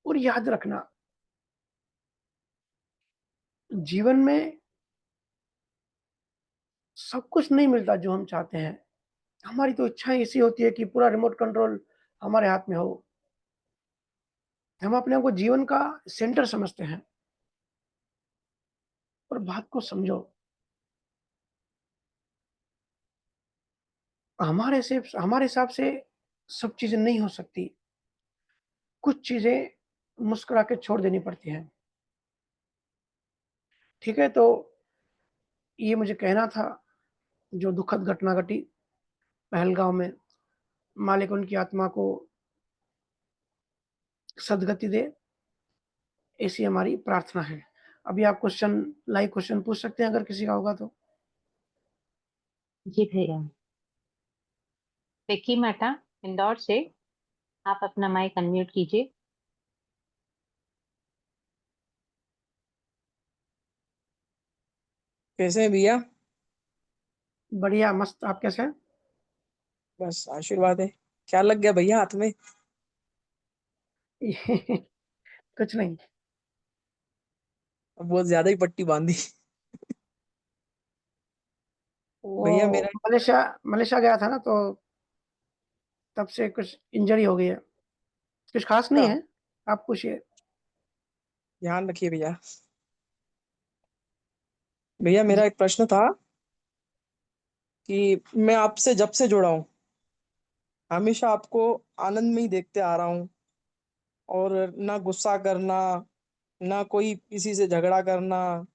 और याद रखना, जीवन में सब कुछ नहीं मिलता जो हम चाहते हैं। हमारी तो इच्छाएँ ऐसी होती है कि पूरा रिमोट कंट्रोल हमारे हाथ में हो। हम अपने आप को जीवन का सेंटर समझते हैं। और बात को समझो, हमारे हिसाब से सब चीज़ें नहीं हो सकती। कुछ चीज़ें मुस्कुरा के छोड़ देनी पड़ती हैं। ठीक है? तो ये मुझे कहना था, जो दुखद घटना घटी पहलगाँव में, मालिक उनकी आत्मा को सद्गति दे, ऐसी हमारी प्रार्थना है। अभी आप लाइव क्वेश्चन पूछ सकते हैं अगर किसी का होगा तो। जी भैया। विक्की मेहता, इंदौर से। आप अपना माइक अनम्यूट कीजिए। कैसे हैं भैया? बढ़िया, मस्त। आप कैसे हैं? बस आशीर्वाद है। क्या लग गया भैया हाथ में? कुछ नहीं। अब बहुत ज्यादा ही पट्टी बांधी। वो भैया मेरा मलेशिया मलेशिया गया था ना, तो तब से कुछ इंजरी हो गई है। कुछ खास नहीं क्या है, आप पूछिए। ध्यान रखिए भैया। भैया जी, मेरा एक प्रश्न था कि मैं आपसे जब से जुड़ा हूँ हमेशा आपको आनंद में ही देखते आ रहा हूँ, और ना गुस्सा करना, ना कोई किसी से झगड़ा करना,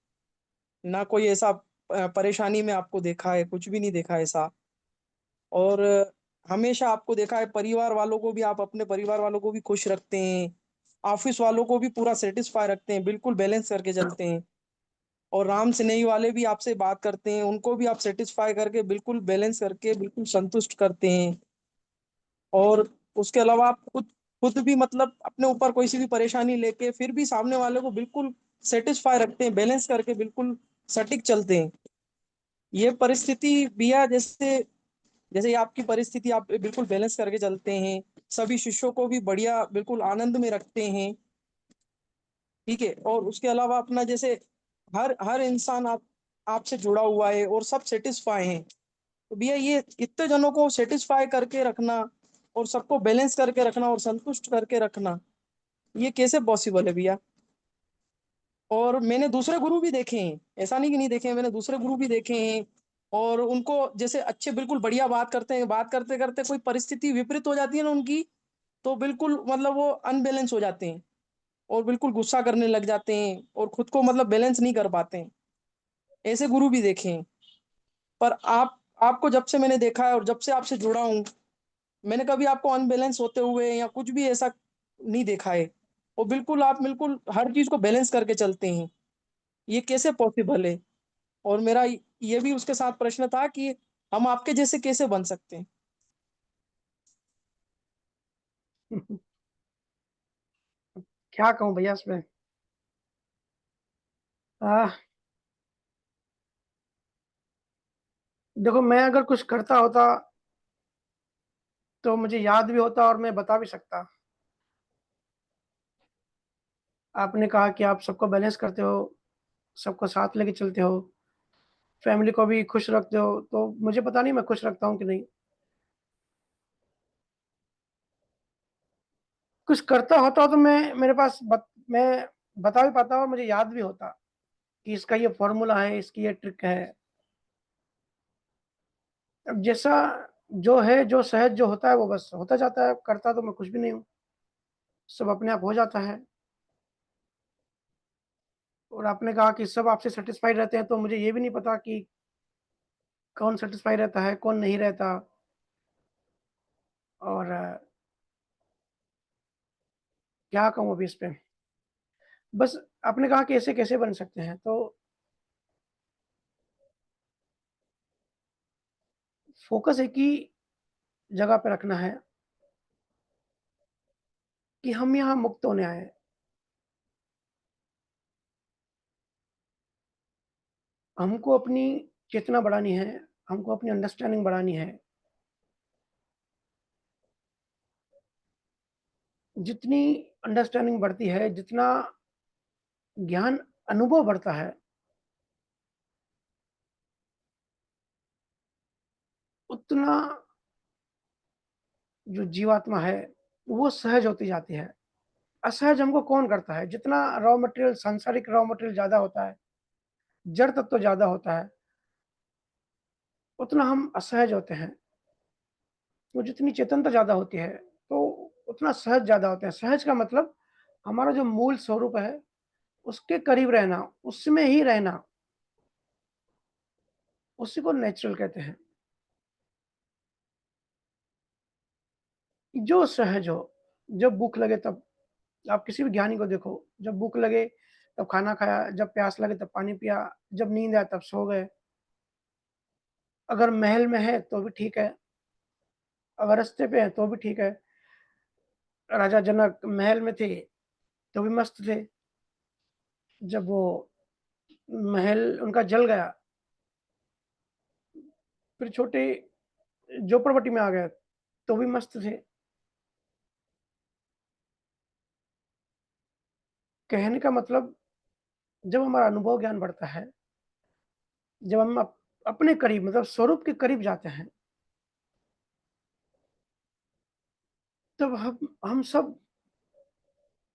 ना कोई ऐसा परेशानी में आपको देखा है, कुछ भी नहीं देखा ऐसा। और हमेशा आपको देखा है, परिवार वालों को भी, आप अपने परिवार वालों को भी खुश रखते हैं, ऑफिस वालों को भी पूरा सेटिस्फाई रखते हैं, बिल्कुल बैलेंस करके चलते हैं। और राम स्नेही वाले भी आपसे बात करते हैं, उनको भी आप सेटिस्फाई करके बिल्कुल बैलेंस करके बिल्कुल संतुष्ट करते हैं। और उसके अलावा आप खुद खुद भी मतलब अपने ऊपर कोई सी भी परेशानी लेके फिर भी सामने वाले को बिल्कुल सेटिस्फाई रखते हैं, बैलेंस करके बिल्कुल सटीक चलते हैं। ये परिस्थिति भैया, जैसे जैसे ये आपकी परिस्थिति, आप बिल्कुल बैलेंस करके चलते हैं, सभी शिष्यों को भी बढ़िया बिल्कुल आनंद में रखते हैं। ठीक है। और उसके अलावा अपना जैसे हर हर इंसान आपसे जुड़ा हुआ है और सब सेटिस्फाई हैं। तो भैया ये इतने जनों को सेटिस्फाई करके रखना और सबको बैलेंस करके रखना और संतुष्ट करके रखना, ये कैसे पॉसिबल है भैया? और मैंने दूसरे गुरु भी देखे हैं, ऐसा नहीं कि नहीं देखे हैं, मैंने दूसरे गुरु भी देखे हैं। और उनको जैसे अच्छे बिल्कुल बढ़िया बात करते हैं, बात करते करते कोई परिस्थिति विपरीत हो जाती है ना उनकी, तो बिल्कुल मतलब वो अनबैलेंस हो जाते हैं और बिल्कुल गुस्सा करने लग जाते हैं और खुद को मतलब बैलेंस नहीं कर पाते हैं। ऐसे गुरु भी देखे हैं। पर आपको जब से मैंने देखा है और जब से आपसे जुड़ा हूँ, मैंने कभी आपको अनबैलेंस होते हुए या कुछ भी ऐसा नहीं देखा है। और बिल्कुल आप बिल्कुल हर चीज को बैलेंस करके चलते हैं। ये कैसे पॉसिबल है? और मेरा ये भी उसके साथ प्रश्न था कि हम आपके जैसे कैसे बन सकते हैं? क्या कहूँ भैया इसमें? आह, देखो मैं अगर कुछ करता होता, तो मुझे याद भी होता और मैं बता भी सकता। आपने कहा कि आप सबको बैलेंस करते हो, सबको साथ लेके चलते हो, फैमिली को भी खुश रखते हो, तो मुझे पता नहीं मैं खुश रखता हूँ कि नहीं। कुछ करता होता तो मेरे पास मैं बता भी पाता और मुझे याद भी होता कि इसका ये फ़ॉर्मूला है, इसकी ये ट्रिक है। अब जैसा जो है, जो सहज जो होता है वो बस होता जाता है, करता तो मैं कुछ भी नहीं हूँ, सब अपने आप हो जाता है। और आपने कहा कि सब आपसे सैटिस्फाइड रहते हैं, तो मुझे ये भी नहीं पता कि कौन सैटिस्फाई रहता है, कौन नहीं रहता। और क्या कहूँ अभी इस पे? बस आपने कहा कि ऐसे कैसे बन सकते हैं, तो फ़ोकस एक ही जगह पे रखना है कि हम यहाँ मुक्त होने आए हैं। हमको अपनी चेतना बढ़ानी है, हमको अपनी अंडरस्टैंडिंग बढ़ानी है। जितनी अंडरस्टैंडिंग बढ़ती है, जितना ज्ञान अनुभव बढ़ता है, उतना जो जीवात्मा है, वो सहज होती जाती है। असहज हमको कौन करता है? जितना रॉ मटेरियल सांसारिक रॉ मटेरियल ज़्यादा होता है, जड़ तत्व ज़्यादा होता है, उतना हम असहज होते हैं। तो जितनी चेतनता ज़्यादा होती है, तो उतना सहज ज़्यादा होते हैं। सहज का मतलब हमारा जो मूल स्वरूप है, उसके करीब रहना, उसमें ही रहना, उसी को नेचुरल कहते हैं। जो सहज हो, जब भूख लगे तब आप किसी भी ज्ञानी को देखो, जब भूख लगे तब खाना खाया, जब प्यास लगे तब पानी पिया, जब नींद आए तब सो गए। अगर महल में है तो भी ठीक है, अगर रास्ते पे हैं तो भी ठीक है। राजा जनक महल में थे, तो भी मस्त थे। जब वो महल उनका जल गया, फिर छोटे झोपड़पट्टी में आ गए, तो भी मस्त थे। कहने का मतलब जब हमारा अनुभव ज्ञान बढ़ता है, जब हम अपने करीब मतलब स्वरूप के करीब जाते हैं, तब हम सब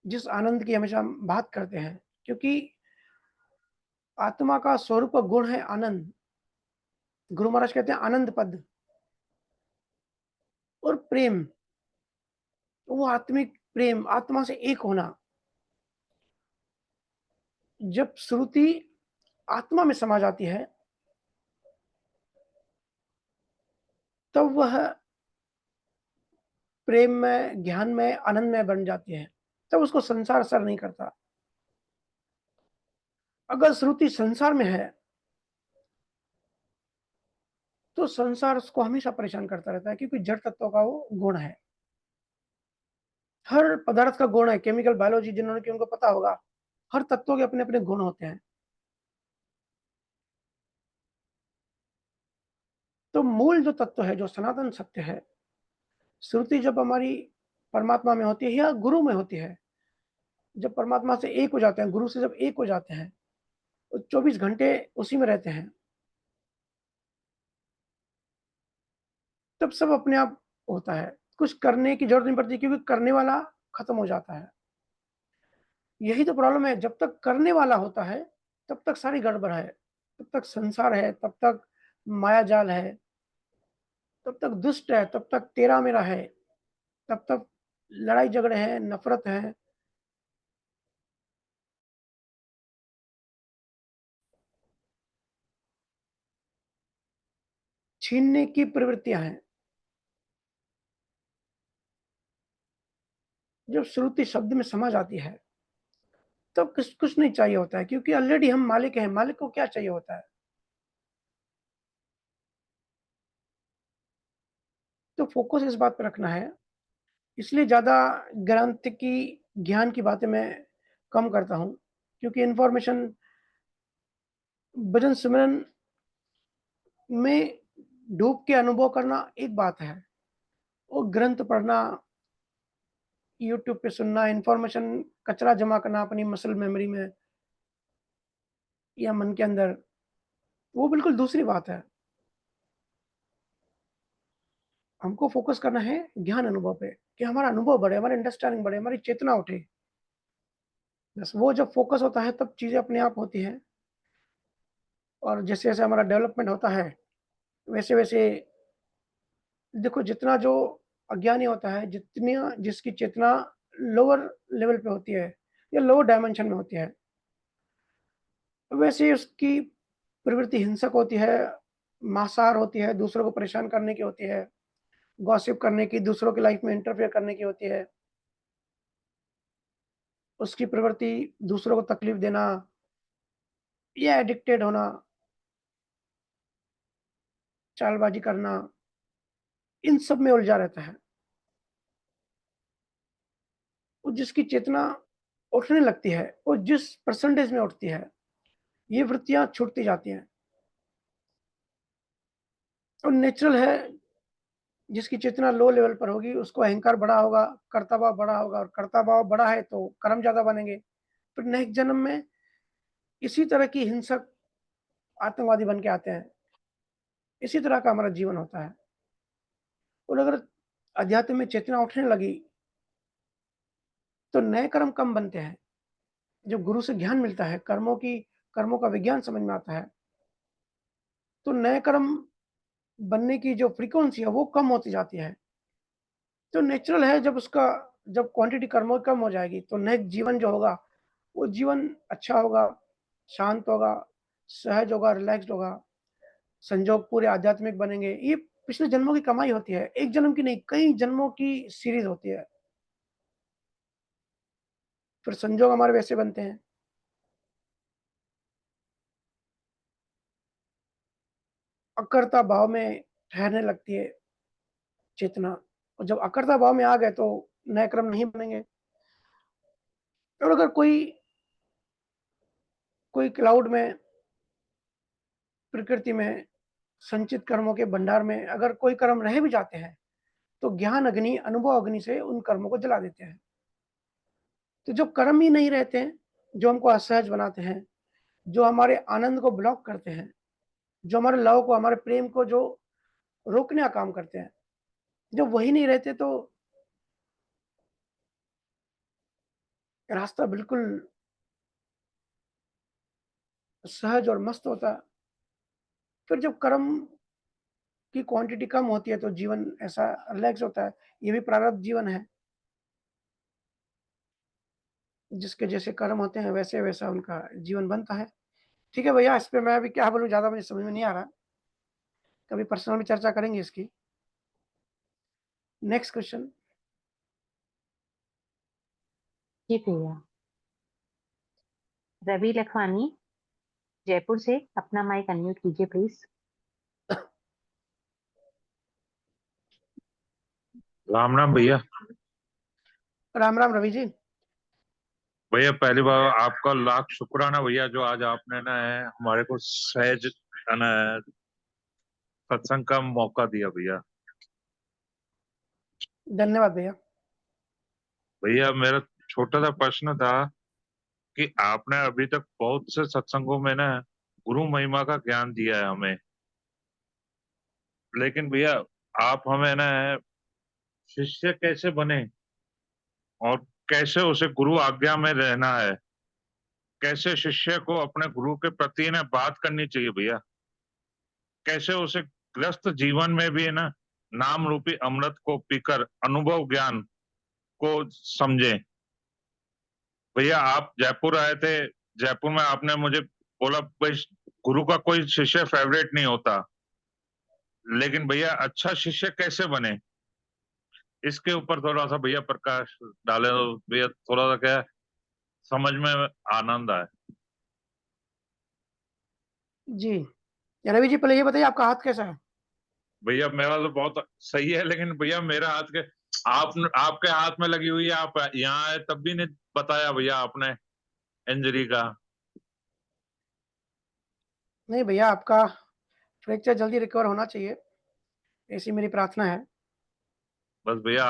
जिस आनंद की हमेशा हम बात करते हैं, क्योंकि आत्मा का स्वरूप का गुण है आनंद। गुरु महाराज कहते हैं आनंद पद और प्रेम, वो आत्मिक प्रेम, आत्मा से एक होना। जब श्रुति आत्मा में समा जाती है, तब वह प्रेम में, ज्ञान में, आनंद में बन जाती है। तब उसको संसार असर नहीं करता। अगर श्रुति संसार में है, तो संसार उसको हमेशा परेशान करता रहता है, क्योंकि जड़ तत्वों का वो गुण है। हर पदार्थ का गुण है, केमिकल बायोलॉजी जिन्होंने की उनको पता होगा, हर तत्वों के अपने-अपने गुण होते हैं। तो मूल जो तत्व है, जो सनातन सत्य है, श्रुति जब हमारी परमात्मा में होती है या गुरु में होती है, जब परमात्मा से एक हो जाते हैं, गुरु से जब एक हो जाते हैं, तो 24 घंटे उसी में रहते हैं, तब सब अपने आप होता है। कुछ करने की ज़रूरत नहीं पड़ती, क्योंकि करने वाला खत्म हो जाता है। यही तो प्रॉब्लम है, जब तक करने वाला होता है, तब तक सारी गड़बड़ है, तब तक संसार है, तब तक मायाजाल है, तब तक दुष्ट है, तब तक तेरा-मेरा है, तब तक लड़ाई-झगड़े हैं, नफ़रत है। छीनने की प्रवृत्तियाँ हैं। जब श्रुति शब्द में समा जाती है, तो कुछ नहीं चाहिए होता है, क्योंकि ऑलरेडी हम मालिक हैं। मालिक को क्या चाहिए होता है? तो फोकस इस बात पे रखना है। इसलिए ज़्यादा ग्रंथ की ज्ञान की बातें मैं कम करता हूँ, क्योंकि इन्फॉर्मेशन भजन सिमरन में डूब के अनुभव करना एक बात है, और ग्रंथ पढ़ना, यूट्यूब पे सुनना, इन्फॉर्मेशन कचरा जमा करना अपनी मसल मेमोरी में या मन के अंदर, वो बिल्कुल दूसरी बात है। हमको फोकस करना है ज्ञान अनुभव पे, कि हमारा अनुभव बढ़े, हमारी अंडरस्टैंडिंग बढ़े, हमारी चेतना उठे। बस वो जब फोकस होता है तब चीज़ें अपने आप होती हैं, और जैसे-जैसे हमारा डेवलपमेंट होता है, वैसे-वैसे देखो, जितना जो अज्ञानी होता है, जिसकी चेतना लोअर लेवल पे होती है या लोअर डायमेंशन में होती है, वैसे ही उसकी प्रवृत्ति हिंसक होती है, मांसाहार होती है, दूसरों को परेशान करने की होती है, गॉसिप करने की, दूसरों की लाइफ में इंटरफेयर करने की होती है। उसकी प्रवृत्ति दूसरों को तकलीफ देना या एडिक्टेड होना, चालबाज़ी करना, इन सब में उलझा रहता है। और जिसकी चेतना उठने लगती है, वो जिस परसेंटेज में उठती है, ये वृत्तियाँ छूटती जाती हैं। और नेचुरल है, जिसकी चेतना लो लेवल पर होगी, उसको अहंकार बड़ा होगा, कर्ता भाव बड़ा होगा, और कर्ता भाव बड़ा है तो कर्म ज़्यादा बनेंगे। फिर नेक्स्ट जन्म में इसी तरह की हिंसक आतंकवादी बन के आते हैं। इसी तरह का हमारा जीवन होता है। और अगर अध्यात्म में चेतना उठने लगी, तो नए कर्म कम बनते हैं। जब गुरु से ज्ञान मिलता है, कर्मों का विज्ञान समझ में आता है, तो नए कर्म बनने की जो फ्रीक्वेंसी है, वो कम होती जाती है। तो नेचुरल है, जब क्वांटिटी कर्मों की कम हो जाएगी, तो नेक्स्ट जीवन जो होगा, वो जीवन अच्छा होगा, शांत होगा, सहज होगा, रिलैक्स्ड होगा, संजोग पूरे आध्यात्मिक बनेंगे। ये पिछले जन्मों की कमाई होती है, एक जन्म की नहीं, कई जन्मों की सीरीज़ होती है। फिर संजोग हमारे वैसे बनते हैं। अकर्ता भाव में ठहरने लगती है चेतना, और जब अकर्ता भाव में आ गए, तो नए क्रम नहीं बनेंगे। और अगर कोई क्लाउड में, प्रकृति में संचित कर्मों के भंडार में अगर कोई कर्म रह भी जाते हैं, तो ज्ञान अग्नि, अनुभव अग्नि से उन कर्मों को जला देते हैं। तो जो कर्म ही नहीं रहते हैं, जो हमको असहज बनाते हैं, जो हमारे आनंद को ब्लॉक करते हैं, जो हमारे लव को, हमारे प्रेम को जो रोकने का काम करते हैं, जब वही नहीं रहते, तो रास्ता बिल्कुल सहज और मस्त होता है। फिर जब कर्म की क्वांटिटी कम होती है, तो जीवन ऐसा रिलैक्स होता है। ये भी प्रारब्ध जीवन है। जिसके जैसे कर्म होते हैं, वैसे-वैसा उनका जीवन बनता है। ठीक है भैया, इस पे मैं अभी क्या बोलूँ, ज़्यादा मुझे समझ में नहीं आ रहा। कभी पर्सनल में चर्चा करेंगे इसकी। Next question. जी भैया। रवि लखवानी जयपुर से, अपना माइक अनम्यूट कीजिए प्लीज। राम राम भैया। राम राम रवि जी। भैया पहली बार आपका लाख शुक्राना भैया, जो आज आपने ना हमारे को सहज है ना सत्संग का मौका दिया भैया। धन्यवाद भैया। भैया मेरा छोटा सा प्रश्न था कि आपने अभी तक बहुत से सत्संगों में ना गुरु महिमा का ज्ञान दिया है हमें, लेकिन भैया आप हमें ना शिष्य कैसे बने और कैसे उसे गुरु आज्ञा में रहना है, कैसे शिष्य को अपने गुरु के प्रति ना बात करनी चाहिए भैया, कैसे उसे ग्रस्त जीवन में भी है ना नाम रूपी अमृत को पीकर अनुभव ज्ञान को समझें। भैया आप जयपुर आए थे, जयपुर में आपने मुझे बोला भाई गुरु का कोई शिष्य फेवरेट नहीं होता, लेकिन भैया अच्छा शिष्य कैसे बने, इसके ऊपर थोड़ा सा भैया प्रकाश डाले तो भैया थोड़ा सा क्या समझ में आनंद आए। जी। रवि जी, पहले ये बताइए आपका हाथ कैसा है? भैया मेरा तो बहुत सही है, लेकिन भैया मेरा हाथ के आप आपके हाथ में लगी हुई है, आप यहाँ आए तब भी नहीं बताया भैया आपने इंजरी का। नहीं भैया, आपका फ्रैक्चर जल्दी रिकवर होना चाहिए, ऐसी मेरी प्रार्थना है। बस भैया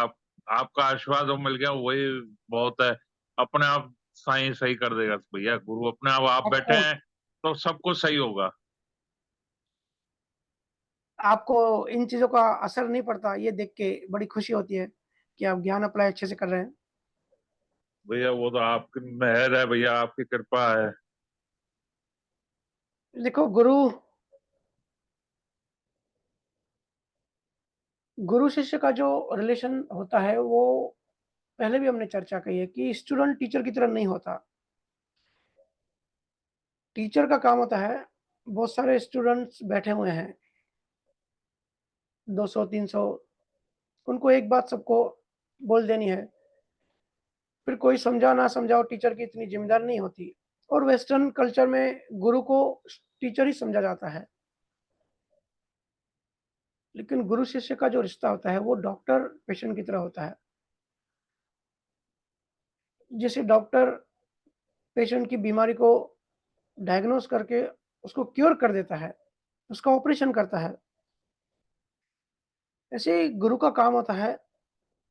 आपका आशीर्वाद जो मिल गया वही बहुत है। अपने आप साईं सही कर देगा भैया, गुरु अपने आप बैठे आपको हैं तो सब कुछ सही होगा। आपको इन चीज़ों का असर नहीं पड़ता, ये देख के बड़ी खुशी होती है कि आप ज्ञान अप्लाई अच्छे से कर रहे हैं। भैया वो तो आपकी मेहर है भैया, आपकी कृपा है। देखो, गुरु शिष्य का जो रिलेशन होता है, वो पहले भी हमने चर्चा की है कि स्टूडेंट टीचर की तरह नहीं होता। टीचर का काम होता है, बहुत सारे स्टूडेंट्स बैठे हुए हैं, 200 300, उनको एक बात सबको बोल देनी है। फिर कोई समझा ना समझाओ, टीचर की इतनी ज़िम्मेदारी नहीं होती। और वेस्टर्न कल्चर में गुरु को टीचर ही समझा जाता है। लेकिन गुरु शिष्य का जो रिश्ता होता है, वो डॉक्टर पेशेंट की तरह होता है। जैसे डॉक्टर पेशेंट की बीमारी को डायग्नोस करके उसको क्योर कर देता है, उसका ऑपरेशन करता है, ऐसे ही गुरु का काम होता है,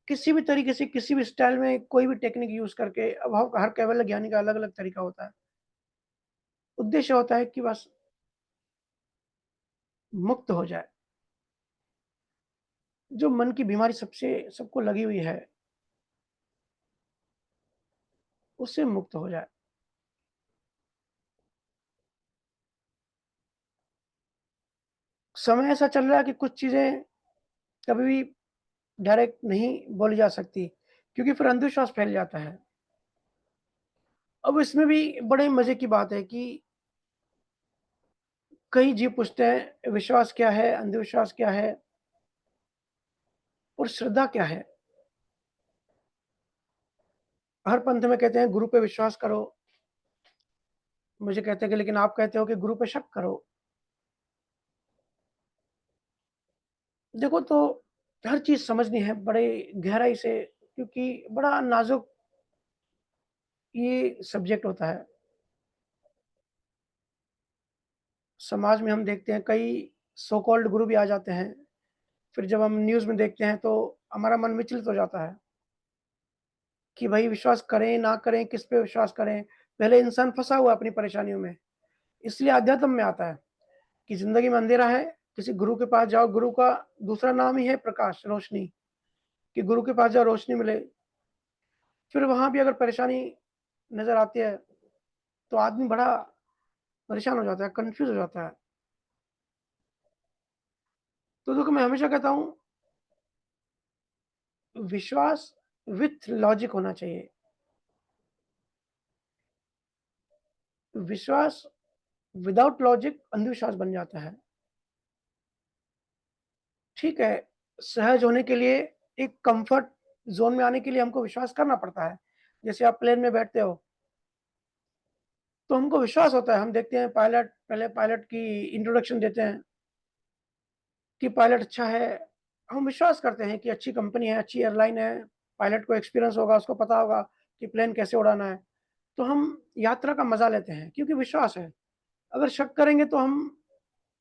किसी भी तरीके से, किसी भी स्टाइल में, कोई भी टेक्निक यूज़ करके। अब हर केवल ज्ञानी का अलग-अलग तरीका होता है। उद्देश्य होता है कि बस मुक्त हो जाए। जो मन की बीमारी सबको लगी हुई है, उससे मुक्त हो जाए। समय ऐसा चल रहा है कि कुछ चीज़ें कभी भी डायरेक्ट नहीं बोली जा सकती, क्योंकि फिर अंधविश्वास फैल जाता है। अब इसमें भी बड़े मज़े की बात है कि कई जीव पूछते हैं, विश्वास क्या है, अंधविश्वास क्या है और श्रद्धा क्या है? हर पंथ में कहते हैं गुरु पे विश्वास करो। मुझे कहते हैं कि लेकिन आप कहते हो कि गुरु पे शक करो। देखो, तो हर चीज़ समझनी है बड़े गहराई से, क्योंकि बड़ा नाज़ुक ये सब्जेक्ट होता है। समाज में हम देखते हैं कई सो कॉल्ड गुरु भी आ जाते हैं। फिर जब हम न्यूज़ में देखते हैं तो हमारा मन विचलित हो जाता है कि भई विश्वास करें, ना करें, किस पे विश्वास करें? पहले इंसान फँसा हुआ है अपनी परेशानियों में। इसलिए अध्यात्म में आता है कि ज़िंदगी में अंधेरा है, किसी गुरु के पास जाओ। गुरु का दूसरा नाम ही है प्रकाश, रोशनी, कि गुरु के पास जाओ, रोशनी मिले। फिर वहाँ भी अगर परेशानी नज़र आती है, तो आदमी बड़ा परेशान हो जाता है, कन्फ्यूज़ हो जाता है। तो देखो, मैं हमेशा कहता हूँ, विश्वास विथ लॉजिक होना चाहिए। विश्वास विदाउट लॉजिक अंधविश्वास बन जाता है। ठीक है, सहज होने के लिए, एक कम्फर्ट ज़ोन में आने के लिए हमको विश्वास करना पड़ता है। जैसे आप प्लेन में बैठते हो, तो हमको विश्वास होता है, हम देखते हैं पायलट, पहले पायलट की इंट्रोडक्शन देते हैं कि पायलट अच्छा है। हम विश्वास करते हैं कि अच्छी कंपनी है, अच्छी एयरलाइन है, पायलट को एक्सपीरियंस होगा, उसको पता होगा कि प्लेन कैसे उड़ाना है। तो हम यात्रा का मज़ा लेते हैं क्योंकि विश्वास है। अगर शक करेंगे तो हम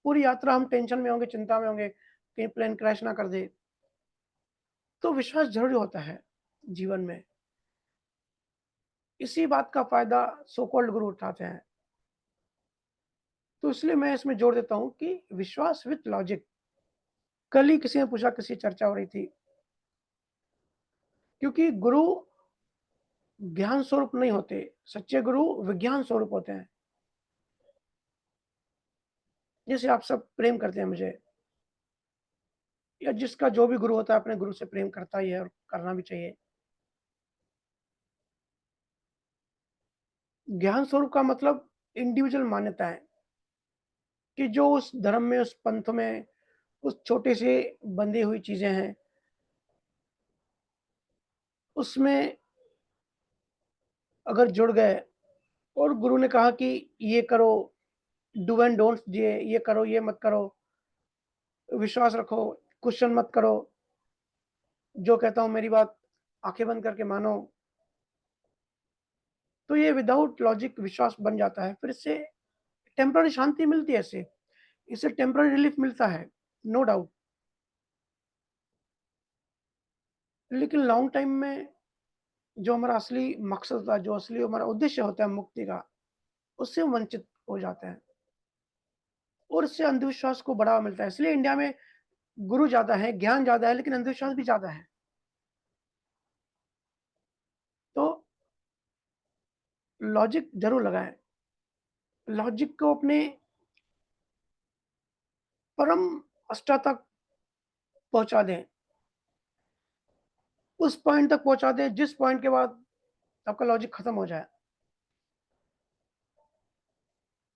पूरी यात्रा हम टेंशन में होंगे, चिंता में होंगे, कहीं प्लेन क्रैश ना कर दे। तो विश्वास ज़रूरी होता है जीवन में। इसी बात का फ़ायदा सो कॉल्ड गुरु उठाते हैं। तो इसलिए मैं इसमें जोड़ देता हूँ कि विश्वास विथ लॉजिक। कल ही किसी ने पूछा, किसी चर्चा हो रही थी, क्योंकि गुरु ज्ञान स्वरूप नहीं होते, सच्चे गुरु विज्ञान स्वरूप होते हैं। जैसे आप सब प्रेम करते हैं मुझे, या जिसका जो भी गुरु होता है अपने गुरु से प्रेम करता ही है और करना भी चाहिए। ज्ञान स्वरूप का मतलब इंडिविजुअल मान्यताएँ, कि जो उस धर्म में, उस पंथ में, उस छोटे से बंधी हुई चीज़ें हैं, उसमें अगर जुड़ गए और गुरु ने कहा कि ये करो, डू एंड डोंट्स दिए, ये करो, ये मत करो, विश्वास रखो, क्वेश्चन मत करो, जो कहता हूँ मेरी बात आँखें बंद करके मानो, तो ये विदाउट लॉजिक विश्वास बन जाता है। फिर इससे टेम्पररी शांति मिलती है इससे टेम्पररी रिलीफ मिलता है, नो डाउट। लेकिन लॉन्ग टाइम में जो हमारा असली मकसद होता है, जो असली हमारा उद्देश्य होता है मुक्ति का, उससे हम वंचित हो जाते हैं और इससे अंधविश्वास को बढ़ावा मिलता है। इसलिए इंडिया में गुरु ज़्यादा है, ज्ञान ज़्यादा है, लेकिन अंधविश्वास भी ज़्यादा है। तो लॉजिक ज़रूर लगाएँ। लॉजिक को अपने परम अष्टा तक पहुँचा दें। उस पॉइंट तक पहुँचा दें जिस पॉइंट के बाद आपका लॉजिक खत्म हो जाए।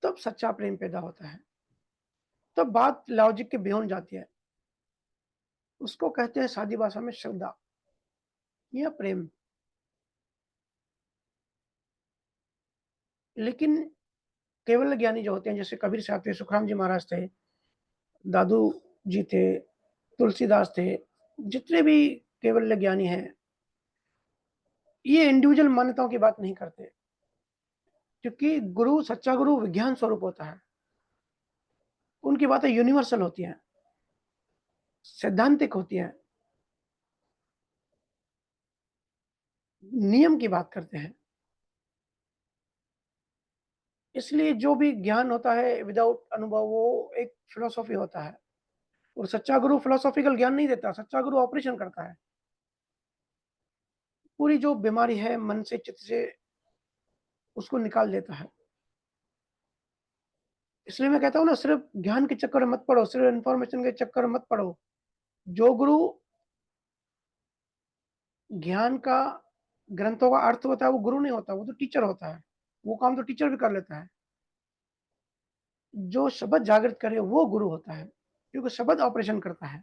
तब सच्चा प्रेम पैदा होता है। तब बात लॉजिक के बियॉन्ड जाती है। उसको कहते हैं सादी भाषा में श्रद्धा या प्रेम। लेकिन केवल ज्ञानी जो होते हैं, जैसे कबीर साहब थे, सुखराम जी महाराज थे, दादू जी थे, तुलसीदास थे, जितने भी केवल ज्ञानी हैं, ये इंडिविजुअल मान्यताओं की बात नहीं करते, क्योंकि गुरु, सच्चा गुरु विज्ञान स्वरूप होता है। उनकी बातें यूनिवर्सल होती हैं, सैद्धांतिक होती हैं, नियम की बात करते हैं। इसलिए जो भी ज्ञान होता है विदाउट अनुभव, वो एक फिलॉसफी होता है और सच्चा गुरु फिलॉसॉफिकल ज्ञान नहीं देता, सच्चा गुरु ऑपरेशन करता है। पूरी जो बीमारी है मन से, चित्त से, उसको निकाल देता है। इसलिए मैं कहता हूँ ना, सिर्फ ज्ञान के चक्कर में मत पड़ो, सिर्फ इन्फॉर्मेशन के चक्कर में मत पड़ो। जो गुरु ज्ञान का, ग्रंथों का अर्थ होता है, वो गुरु नहीं होता, वो तो टीचर होता है। वो काम तो टीचर भी कर लेता है। जो शब्द जागृत करे वो गुरु होता है, क्योंकि शब्द ऑपरेशन करता है।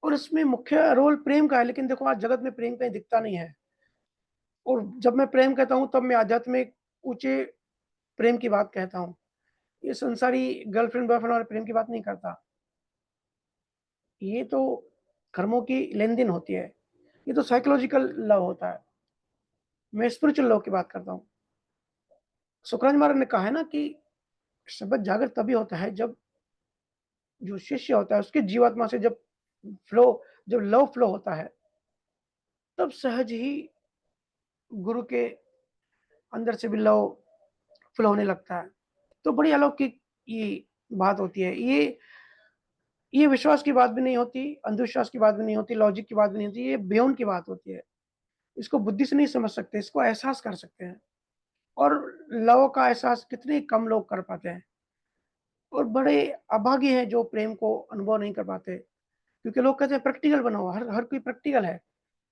और इसमें मुख्य रोल प्रेम का है, लेकिन देखो आज जगत में प्रेम कहीं दिखता नहीं है। और जब मैं प्रेम कहता हूँ तब मैं आध्यात्मिक ऊँचे प्रेम की बात कहता हूँ। ये संसारी गर्लफ्रेंड बॉयफ्रेंड वाले प्रेम की बात नहीं करता। ये तो कर्मों की लेन-देन होती है। ये तो साइकोलॉजिकल लव होता है। मैं स्पिरिचुअल लव की बात करता हूँ। सुखराज महाराज ने कहा है ना कि शब्द जागृत तभी होता है जब जो शिष्य होता है उसकी जीवात्मा से फ्लो जब लव फ्लो होता है, तब सहज ही गुरु के अंदर से भी लव फ्लो होने लगता है। तो बड़ी अलौकिक ये बात होती है। ये विश्वास की बात भी नहीं होती, अंधविश्वास की बात भी नहीं होती, लॉजिक की बात भी नहीं होती, ये बियॉन्ड की बात होती है। इसको बुद्धि से नहीं समझ सकते, इसको एहसास कर सकते हैं। और लव का एहसास कितने कम लोग कर पाते हैं और बड़े अभागे हैं जो प्रेम को अनुभव नहीं कर पाते। क्योंकि लोग कहते हैं प्रैक्टिकल बनाओ, हर हर कोई प्रैक्टिकल है।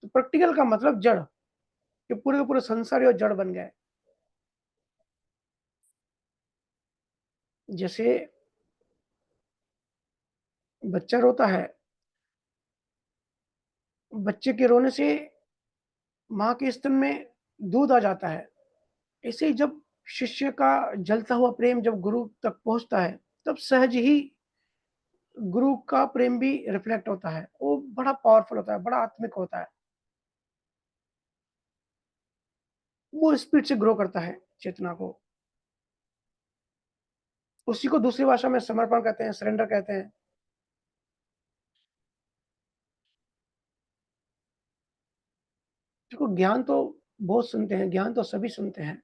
तो प्रैक्टिकल का मतलब जड़, कि पूरे के पूरे संसार ही और जड़ बन गए। जैसे बच्चा रोता है, बच्चे के रोने से माँ के स्तन में दूध आ जाता है। ऐसे ही जब शिष्य का जलता हुआ प्रेम जब गुरु तक पहुँचता है, तब सहज ही गुरु का प्रेम भी रिफ्लेक्ट होता है। वो बड़ा पावरफुल होता है, बड़ा आत्मिक होता है। वो स्पीड से ग्रो करता है चेतना को। उसी को दूसरी भाषा में समर्पण कहते हैं, सरेंडर कहते हैं। देखो ज्ञान तो बहुत सुनते हैं, ज्ञान तो सभी सुनते हैं।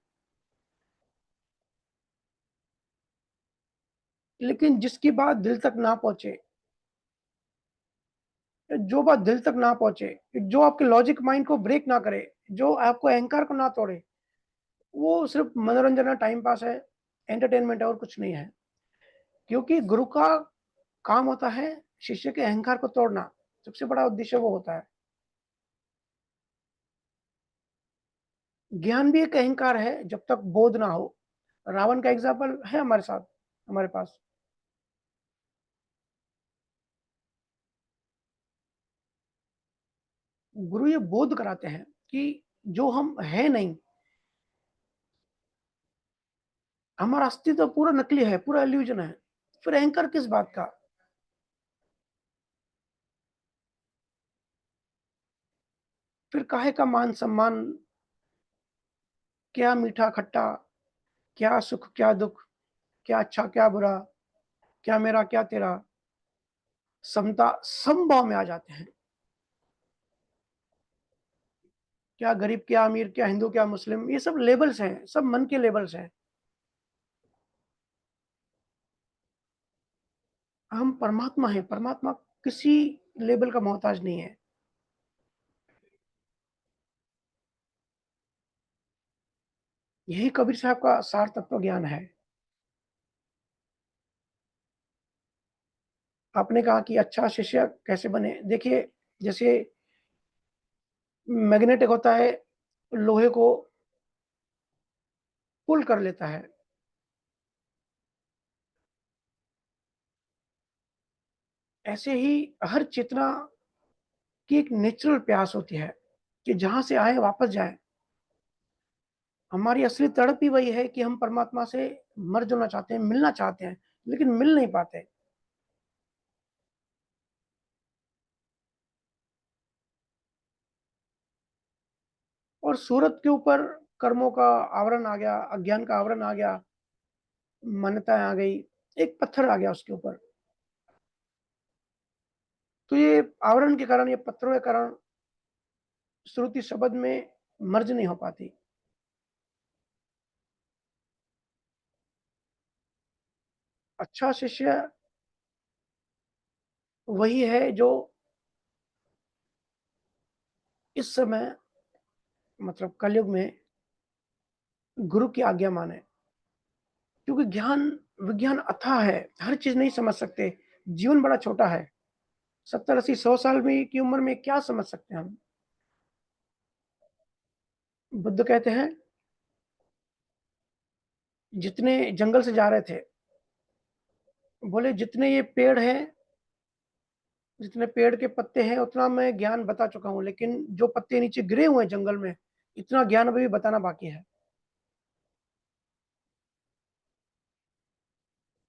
लेकिन जिसकी बात दिल तक ना पहुँचे, जो बात दिल तक ना पहुँचे, जो आपके लॉजिक माइंड को ब्रेक ना करे, जो आपको अहंकार को ना तोड़े, वो सिर्फ़ मनोरंजन है, टाइम पास है, एंटरटेनमेंट है और कुछ नहीं है। क्योंकि गुरु का काम होता है शिष्य के अहंकार को तोड़ना, सबसे बड़ा उद्देश्य वो होता है। ज्ञान भी एक अहंकार है जब तक बोध ना हो। रावण का एग्ज़ाम्पल है हमारे साथ, हमारे पास। गुरु ये बोध कराते हैं, कि जो हम है नहीं, हमारा अस्तित्व पूरा नकली है, पूरा इल्यूजन है। फिर अहंकार किस बात का? फिर काहे का मान-सम्मान, क्या मीठा-खट्टा, क्या सुख, क्या दुःख, क्या अच्छा, क्या बुरा, क्या मेरा, क्या तेरा, समता समभाव में आ जाते हैं। क्या गरीब, क्या अमीर, क्या हिंदू, क्या मुस्लिम, ये सब लेबल्स हैं, सब मन के लेबल्स हैं। हम परमात्मा हैं, परमात्मा किसी लेबल का मोहताज नहीं है। यही कबीर साहब का सार तत्व ज्ञान है। आपने कहा कि अच्छा शिष्य कैसे बने? देखिए, जैसे मैग्नेटिक होता है, लोहे को पुल कर लेता है। ऐसे ही हर चेतना की एक नेचुरल प्यास होती है कि जहाँ से आए वापस जाएँ। हमारी असली तड़प ही वही है कि हम परमात्मा से मर जुड़ना चाहते हैं, मिलना चाहते हैं, लेकिन मिल नहीं पाते। और सूरत के ऊपर कर्मों का आवरण आ गया, अज्ञान का आवरण आ गया, मान्यताएँ आ गई, एक पत्थर आ गया उसके ऊपर। तो ये आवरण के कारण, ये पत्थरों के कारण श्रुति शब्द में मर्ज नहीं हो पाती। अच्छा शिष्य वही है जो इस समय मतलब कलयुग में गुरु की आज्ञा माने। क्योंकि ज्ञान विज्ञान अथाह है, हर चीज़ नहीं समझ सकते। जीवन बड़ा छोटा है। 70, 80, 100 साल में की उम्र में क्या समझ सकते हैं हम? बुद्ध कहते हैं, जितने जंगल से जा रहे थे, बोले जितने ये पेड़ हैं, जितने पेड़ के पत्ते हैं, उतना मैं ज्ञान बता चुका हूँ, लेकिन जो पत्ते नीचे गिरे हुए हैं जंगल में, इतना ज्ञान अभी भी बताना बाकी है।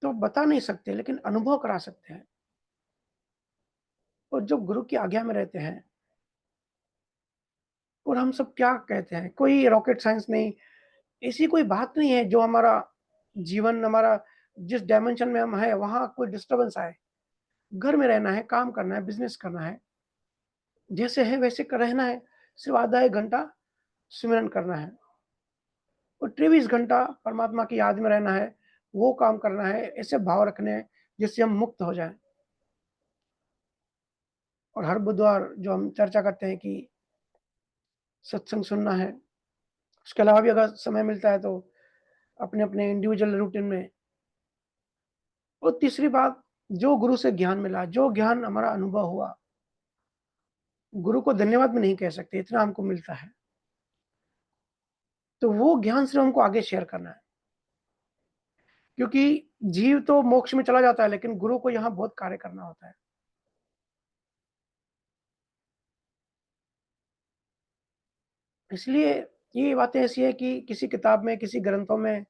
तो बता नहीं सकते, लेकिन अनुभव करा सकते हैं। और जो गुरु की आज्ञा में रहते हैं, और हम सब क्या कहते हैं, कोई रॉकेट साइंस नहीं, ऐसी कोई बात नहीं है जो हमारा जीवन, हमारा जिस डायमेंशन में हम हैं, वहाँ कोई डिस्टर्बेंस आए। घर में रहना है, काम करना है, बिज़नेस करना है, जैसे है वैसे क रहना है, सिर्फ़ आधा 1 घंटा सिमरन करना है और 23 घंटा परमात्मा की याद में रहना है, वो काम करना है, ऐसे भाव रखने हैं, जिससे हम मुक्त हो जाएँ। और हर बुधवार जो हम चर्चा करते हैं कि सत्संग सुनना है, उसके अलावा भी अगर समय मिलता है तो अपने-अपने इंडिविजुअल रूटीन में। और तीसरी बात, जो गुरु से ज्ञान मिला, जो ज्ञान हमारा अनुभव हुआ, गुरु को धन्यवाद भी नहीं कह सकते, इतना हमको मिलता है। तो वो ज्ञान सिर्फ़ हमको आगे शेयर करना है। क्योंकि जीव तो मोक्ष में चला जाता है, लेकिन गुरु को यहाँ बहुत कार्य करना होता है। इसलिए ये बातें ऐसी हैं कि किसी किताब में, किसी ग्रंथों में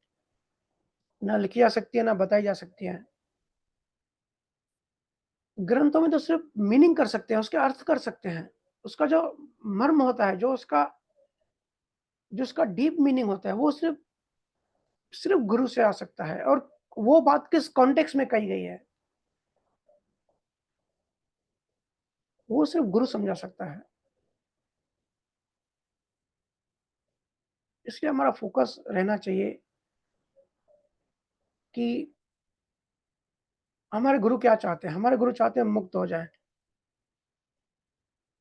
ना लिखी जा सकती है, ना बताई जा सकती हैं। ग्रंथों में तो सिर्फ़ मीनिंग कर सकते हैं, उसके अर्थ कर सकते हैं। उसका जो मर्म होता है, जो उसका डीप मीनिंग होता है, वो सिर्फ़ सिर्फ़ गुरु से आ सकता है। और वो बात किस कॉन्टेक्स्ट में कही गई है, वो सिर्फ़ गुरु समझा सकता है। इसलिए हमारा फ़ोकस रहना चाहिए कि हमारे गुरु क्या चाहते हैं? हमारे गुरु चाहते हैं हम मुक्त हो जाएँ।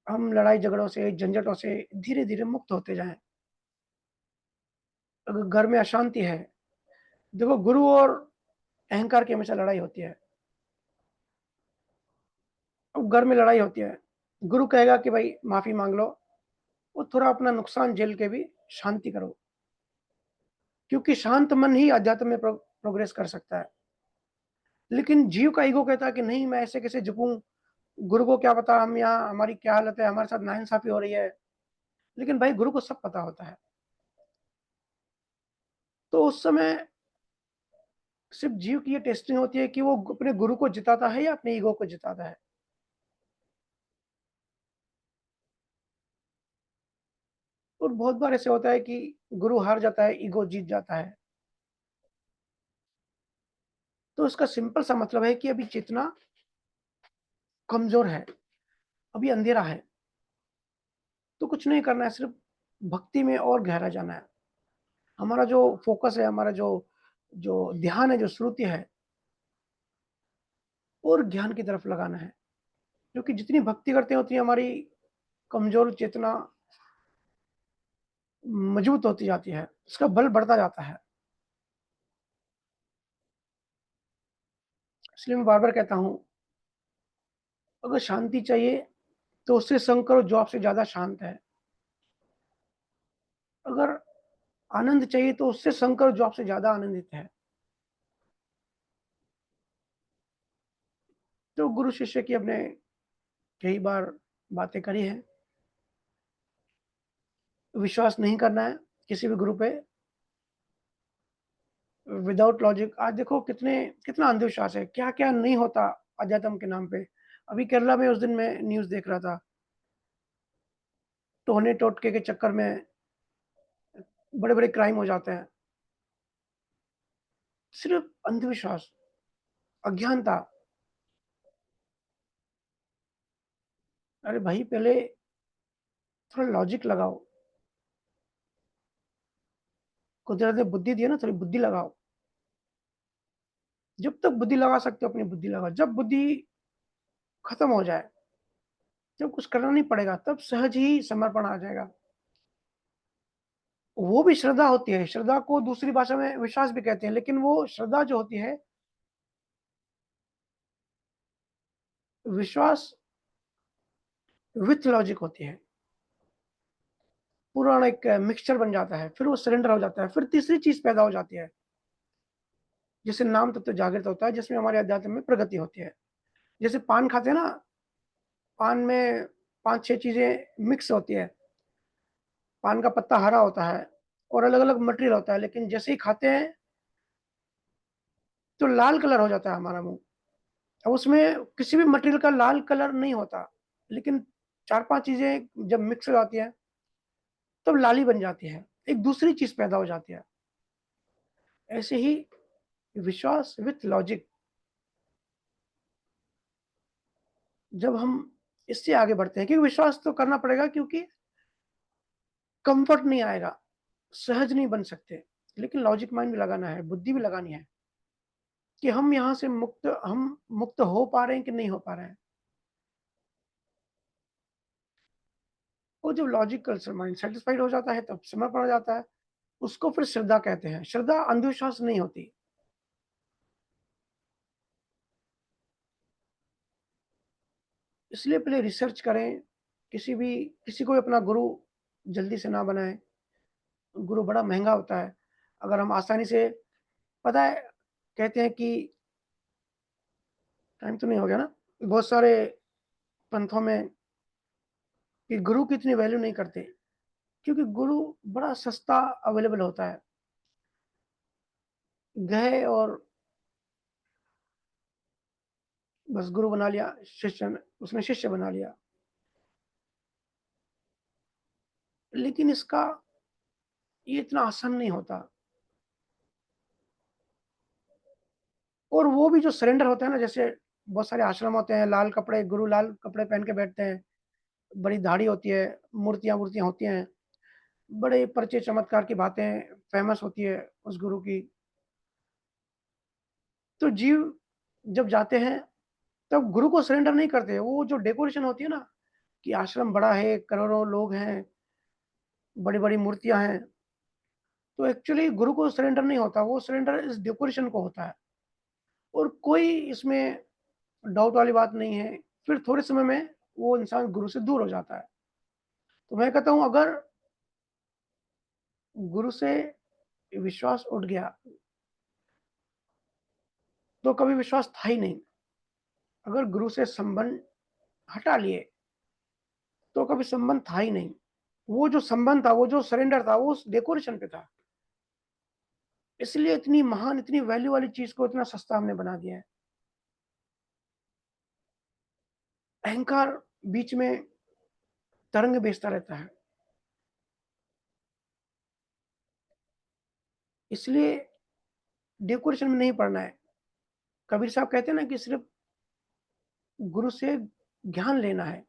हम लड़ाई-झगड़ों से, झंझटों से धीरे-धीरे मुक्त होते जाएँ। अगर घर में अशांति है, देखो गुरु और अहंकार की हमेशा लड़ाई होती है। अब घर में लड़ाई होती है, गुरु कहेगा कि भाई माफ़ी माँग लो और थोड़ा अपना नुकसान झेल के भी शांति करो। क्योंकि शांत मन ही अध्यात्म में प्रोग्रेस कर सकता है। लेकिन जीव का ईगो कहता है कि नहीं, मैं ऐसे कैसे झुकूँ, गुरु को क्या पता हम यहाँ हमारी क्या हालत है, हमारे साथ नाइंसाफ़ी हो रही है। लेकिन भाई गुरु को सब पता होता है। तो उस समय सिर्फ जीव की ये टेस्टिंग होती है कि वो अपने गुरु को जिताता है या अपने ईगो को जिताता है। और बहुत बार ऐसे होता है कि गुरु हार जाता है, ईगो जीत जाता है। तो इसका सिंपल सा मतलब है कि अभी चेतना कमजोर है, अभी अंधेरा है। तो कुछ नहीं करना है, सिर्फ भक्ति में और गहरा जाना है। हमारा जो फोकस है, हमारा जो जो ध्यान है, जो श्रुति है, और ज्ञान की तरफ लगाना है। क्योंकि जितनी भक्ति करते हैं उतनी हमारी कमजोर चेतना मजबूत होती जाती है, उसका बल बढ़ता जाता है। इसलिए मैं बार बार कहता हूं, अगर शांति चाहिए तो उससे संग करो जो आपसे ज्यादा शांत है। अगर आनंद चाहिए तो उससे संग करो जो आपसे ज्यादा आनंदित है। तो गुरु शिष्य की अपने कई बार बातें करी है। विश्वास नहीं करना है किसी भी गुरु पे विदाउट लॉजिक। आज देखो कितना अंधविश्वास है, क्या क्या नहीं होता अध्यात्म के नाम पे। अभी केरला में उस दिन मैं न्यूज देख रहा था, टोने टोटके के चक्कर में बड़े बड़े क्राइम हो जाते हैं, सिर्फ अंधविश्वास, अज्ञानता। अरे भाई, पहले थोड़ा लॉजिक लगाओ। कुदरत ने बुद्धि दी है ना, थोड़ी बुद्धि लगाओ। जब तक बुद्धि लगा सकते हो अपनी बुद्धि लगाओ। जब बुद्धि खत्म हो जाए, जब कुछ करना नहीं पड़ेगा, तब सहज ही समर्पण आ जाएगा। वो भी श्रद्धा होती है, श्रद्धा को दूसरी भाषा में विश्वास भी कहते हैं, लेकिन वो श्रद्धा जो होती है, विश्वास विथ लॉजिक होती है। पूरा एक मिक्सचर बन जाता है, फिर वो सरेंडर हो जाता है। फिर तीसरी चीज पैदा हो जाती है, जैसे नाम तत्व जागृत होता है, जिसमें हमारे अध्यात्म में प्रगति होती है। जैसे पान खाते हैं ना, पान में 5-6 चीजें मिक्स होती है। पान का पत्ता हरा होता है और अलग अलग मटेरियल होता है, लेकिन जैसे ही खाते हैं तो लाल कलर हो जाता है हमारा मुंह। अब उसमें किसी भी मटेरियल का लाल कलर नहीं होता, लेकिन 4-5 चीजें जब मिक्स हो जाती है तब लाली बन जाती है, एक दूसरी चीज पैदा हो जाती है। ऐसे ही विश्वास विथ लॉजिक, जब हम इससे आगे बढ़ते हैं, क्योंकि विश्वास तो करना पड़ेगा, क्योंकि कंफर्ट नहीं आएगा, सहज नहीं बन सकते। लेकिन लॉजिक माइंड भी लगाना है, बुद्धि भी लगानी है कि हम यहाँ से हम मुक्त हो पा रहे हैं कि नहीं हो पा रहे हैं। और जब लॉजिकल से माइंड सेटिस्फाइड हो जाता है तब समर्पण हो जाता है। उसको फिर श्रद्धा कहते हैं। श्रद्धा अंधविश्वास नहीं होती। इसलिए पहले रिसर्च करें। किसी को भी अपना गुरु जल्दी से ना बनाएं। गुरु बड़ा महंगा होता है। अगर हम आसानी से, पता है, कहते हैं कि टाइम तो नहीं हो गया ना, बहुत सारे पंथों में कि गुरु की इतनी वैल्यू नहीं करते, क्योंकि गुरु बड़ा सस्ता अवेलेबल होता है। गए और बस गुरु बना लिया, उसने शिष्य बना लिया। लेकिन इसका ये इतना आसान नहीं होता। और वो भी जो सरेंडर होता है ना, जैसे बहुत सारे आश्रम होते हैं, लाल कपड़े, गुरु लाल कपड़े पहन के बैठते हैं, बड़ी दाढ़ी होती है, मूर्तियां मूर्तियां होती हैं, बड़े परिचय चमत्कार की बातें फेमस होती है उस गुरु की। तो जीव जब जाते हैं तब गुरु को सरेंडर नहीं करते। वो जो डेकोरेशन होती है ना, कि आश्रम बड़ा है, करोड़ों लोग हैं, बड़ी बड़ी मूर्तियां हैं, तो एक्चुअली गुरु को सरेंडर नहीं होता, वो सरेंडर इस डेकोरेशन को होता है। और कोई इसमें डाउट वाली बात नहीं है। फिर थोड़े समय में वो इंसान गुरु से दूर हो जाता है। तो मैं कहता हूँ, अगर गुरु से विश्वास उठ गया तो कभी विश्वास था ही नहीं। अगर गुरु से संबंध हटा लिए तो कभी संबंध था ही नहीं। वो जो संबंध था, वो जो सरेंडर था, वो उस डेकोरेशन पे था। इसलिए इतनी महान, इतनी वैल्यू वाली चीज़ को इतना सस्ता हमने बना दिया है। अहंकार बीच में तरंग बेचता रहता है। इसलिए डेकोरेशन में नहीं पड़ना है। कबीर साहब कहते हैं ना कि सिर्फ़ गुरु से ज्ञान लेना है।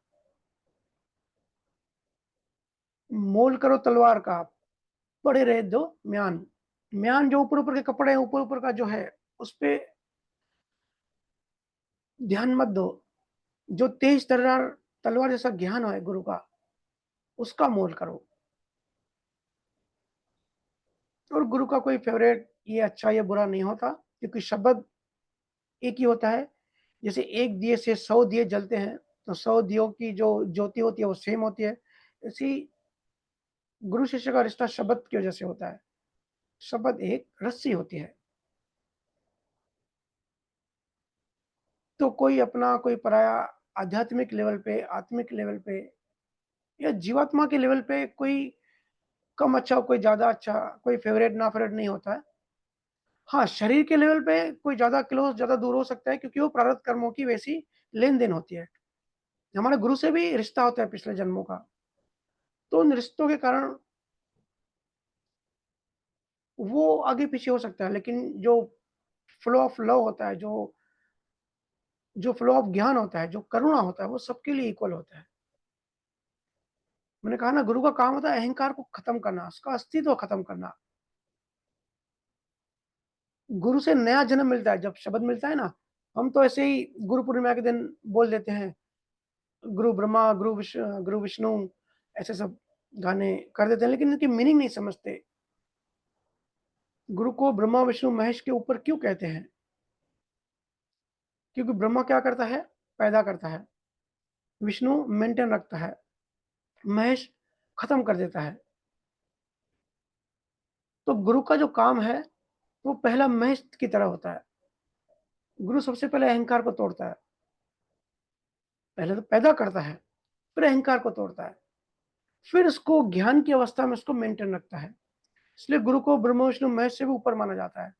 मोल करो तलवार का, पड़े रहे दो म्यान। म्यान जो ऊपर-ऊपर के कपड़े हैं, ऊपर-ऊपर का जो है, उसपे ध्यान मत दो। जो तेज तर्रार तलवार जैसा ज्ञान है गुरु का, उसका मोल करो। और गुरु का कोई फ़ेवरेट ये अच्छा या बुरा नहीं होता, क्योंकि शब्द एक ही होता है। जैसे एक दिए से 100 दिए जलते हैं, तो 100 दियों की जो ज्योति होती है वो सेम होती है। ऐसे ही गुरु शिष्य का रिश्ता शब्द की वजह से होता है। शब्द एक रस्सी होती है। तो कोई अपना, कोई पराया आध्यात्मिक लेवल पे, आत्मिक लेवल पे या जीवात्मा के लेवल पे कोई कम अच्छा, कोई ज़्यादा अच्छा, कोई फ़ेवरेट ना फ़ेवरेट नहीं होता है। हाँ, शरीर के लेवल पे कोई ज़्यादा क्लोज़, ज़्यादा दूर हो सकता है, क्योंकि वो प्रारब्ध कर्मों की वैसी लेन-देन होती है। हमारे गुरु से भी रिश्ता होता है पिछले जन्मों का। तो उन रिश्तों के कारण वो आगे-पीछे हो सकता है, लेकिन जो फ्लो ऑफ लव होता है, जो फ्लो ऑफ ज्ञान होता है, जो करुणा होता है, वो सबके लिए इक्वल होता है। मैंने कहा ना, गुरु का काम होता है अहंकार को खत्म करना, उसका अस्तित्व खत्म करना। गुरु से नया जन्म मिलता है, जब शब्द मिलता है ना, हम तो ऐसे ही गुरु पूर्णिमा के दिन बोल देते हैं, गुरु ब्रह्मा, गुरु विष्णु, ऐसे सब गाने कर देते हैं, लेकिन इनकी मीनिंग नहीं समझते। गुरु को ब्रह्मा, विष्णु, महेश के ऊपर क्यों कहते हैं? क्योंकि ब्रह्मा क्या करता है? पैदा करता है। विष्णु मेंटेन रखता है। महेश खत्म कर देता है। तो गुरु का जो काम है, वो पहला महेश की तरह होता है। गुरु सबसे पहले अहंकार को तोड़ता है। पहले तो पैदा करता है, फिर अहंकार को तोड़ता है। फिर उसको ज्ञान की अवस्था में उसको मेंटेन रखता है। इसलिए गुरु को ब्रह्मा, विष्णु, महेश से भी ऊपर माना जाता है,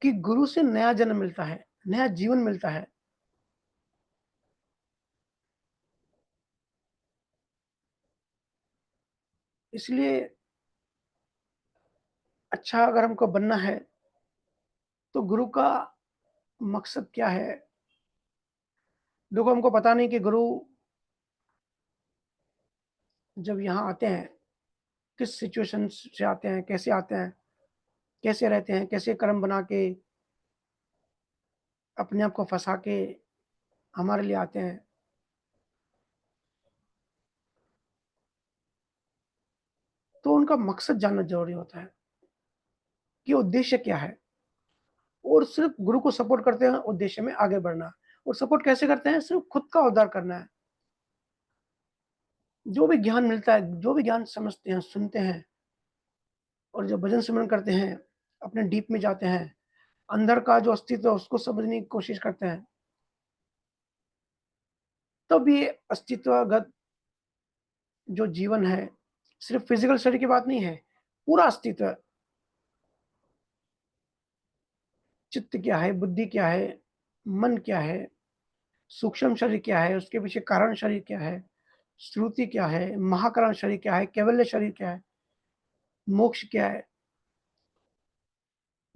कि गुरु से नया जन्म मिलता है, नया जीवन मिलता है। इसलिए अच्छा अगर हमको बनना है, तो गुरु का मकसद क्या है? देखो, हमको पता नहीं कि गुरु जब यहाँ आते हैं, किस सिचुएशन से आते हैं, कैसे रहते हैं, कैसे कर्म बना के अपने आप को फँसा के हमारे लिए आते हैं। तो उनका मकसद जानना ज़रूरी होता है, कि उद्देश्य क्या है? और सिर्फ़ गुरु को सपोर्ट करते हैं उद्देश्य में आगे बढ़ना। और सपोर्ट कैसे करते हैं? सिर्फ़ खुद का उद्धार करना है। जो भी ज्ञान मिलता है, जो भी ज्ञान समझते हैं, सुनते हैं और जब भजन सिमरन करते हैं, अपने डीप में जाते हैं, अंदर का जो अस्तित्व है उसको समझने की कोशिश करते हैं, तब ये अस्तित्वगत जो जीवन है, सिर्फ़ फ़िज़िकल शरीर की बात नहीं है, पूरा अस्तित्व, चित्त क्या है, बुद्धि क्या है, मन क्या है, सूक्ष्म शरीर क्या है, उसके पीछे कारण शरीर क्या है, श्रुति क्या है, महाकरण शरीर क्या है, कैवल्य शरीर क्या है, मोक्ष क्या है।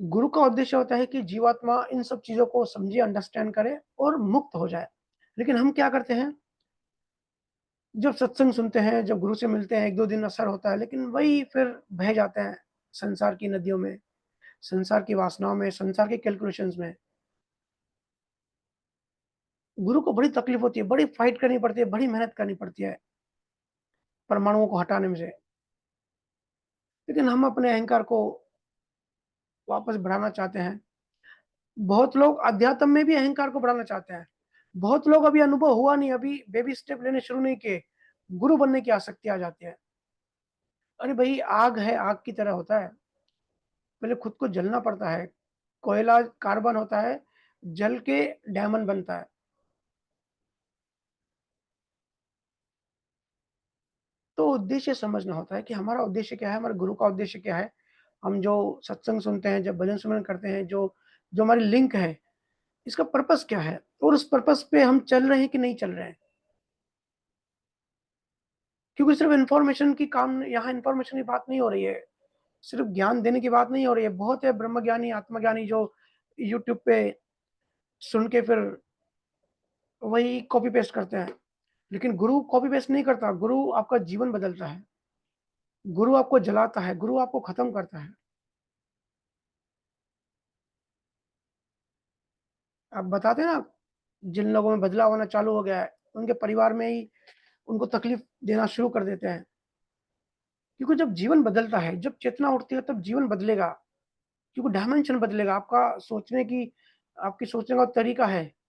गुरु का उद्देश्य होता है कि जीवात्मा इन सब चीज़ों को समझे, अंडरस्टैंड करे और मुक्त हो जाए। लेकिन हम क्या करते हैं, जब सत्संग सुनते हैं, जब गुरु से मिलते हैं, 1-2 दिन असर होता है, लेकिन वही फिर बह जाते हैं संसार की नदियों में, संसार की वासनाओं में, संसार के कैलकुलेशंस में। गुरु को बड़ी तकलीफ होती है, बड़ी फाइट करनी पड़ती है, बड़ी मेहनत करनी पड़ती है परमाणुओं को हटाने में से। लेकिन हम अपने अहंकार को वापस बढ़ाना चाहते हैं। बहुत लोग अध्यात्म में भी अहंकार को बढ़ाना चाहते हैं। बहुत लोग अभी अनुभव हुआ नहीं, अभी बेबी स्टेप लेने शुरू नहीं किए, गुरु बनने की आसक्ति आ जाती है। अरे भई, आग है, आग की तरह होता है। पहले खुद को जलना पड़ता है। कोयला कार्बन होता है, जल के डायमंड बनता है। तो उद्देश्य समझना होता है कि हमारा उद्देश्य क्या है, हमारे गुरु का उद्देश्य क्या है। हम जो सत्संग सुनते हैं, जब भजन सिमरन करते हैं, जो जो हमारी लिंक है, इसका पर्पस क्या है और उस पर्पस पे हम चल रहे हैं कि नहीं चल रहे हैं। क्योंकि सिर्फ़ इन्फॉर्मेशन की काम यहाँ इन्फॉर्मेशन की बात नहीं हो रही है, सिर्फ़ ज्ञान देने की बात नहीं हो रही है। बहुत है ब्रह्मज्ञानी, आत्मज्ञानी जो यूट्यूब पे सुन के फिर वही कॉपी पेस्ट करते हैं। लेकिन गुरु कॉपी पेस्ट नहीं करता, गुरु आपका जीवन बदलता है। गुरु आपको जलाता है, गुरु आपको खत्म करता है। अब बताते हैं ना, जिन लोगों में बदलाव होना चालू हो गया है, उनके परिवार में ही उनको तकलीफ देना शुरू कर देते हैं। क्योंकि जब जीवन बदलता है, जब चेतना उठती है तब जीवन बदलेगा, क्योंकि डायमेंशन बदलेगा, आपकी सोचने का तरीका है।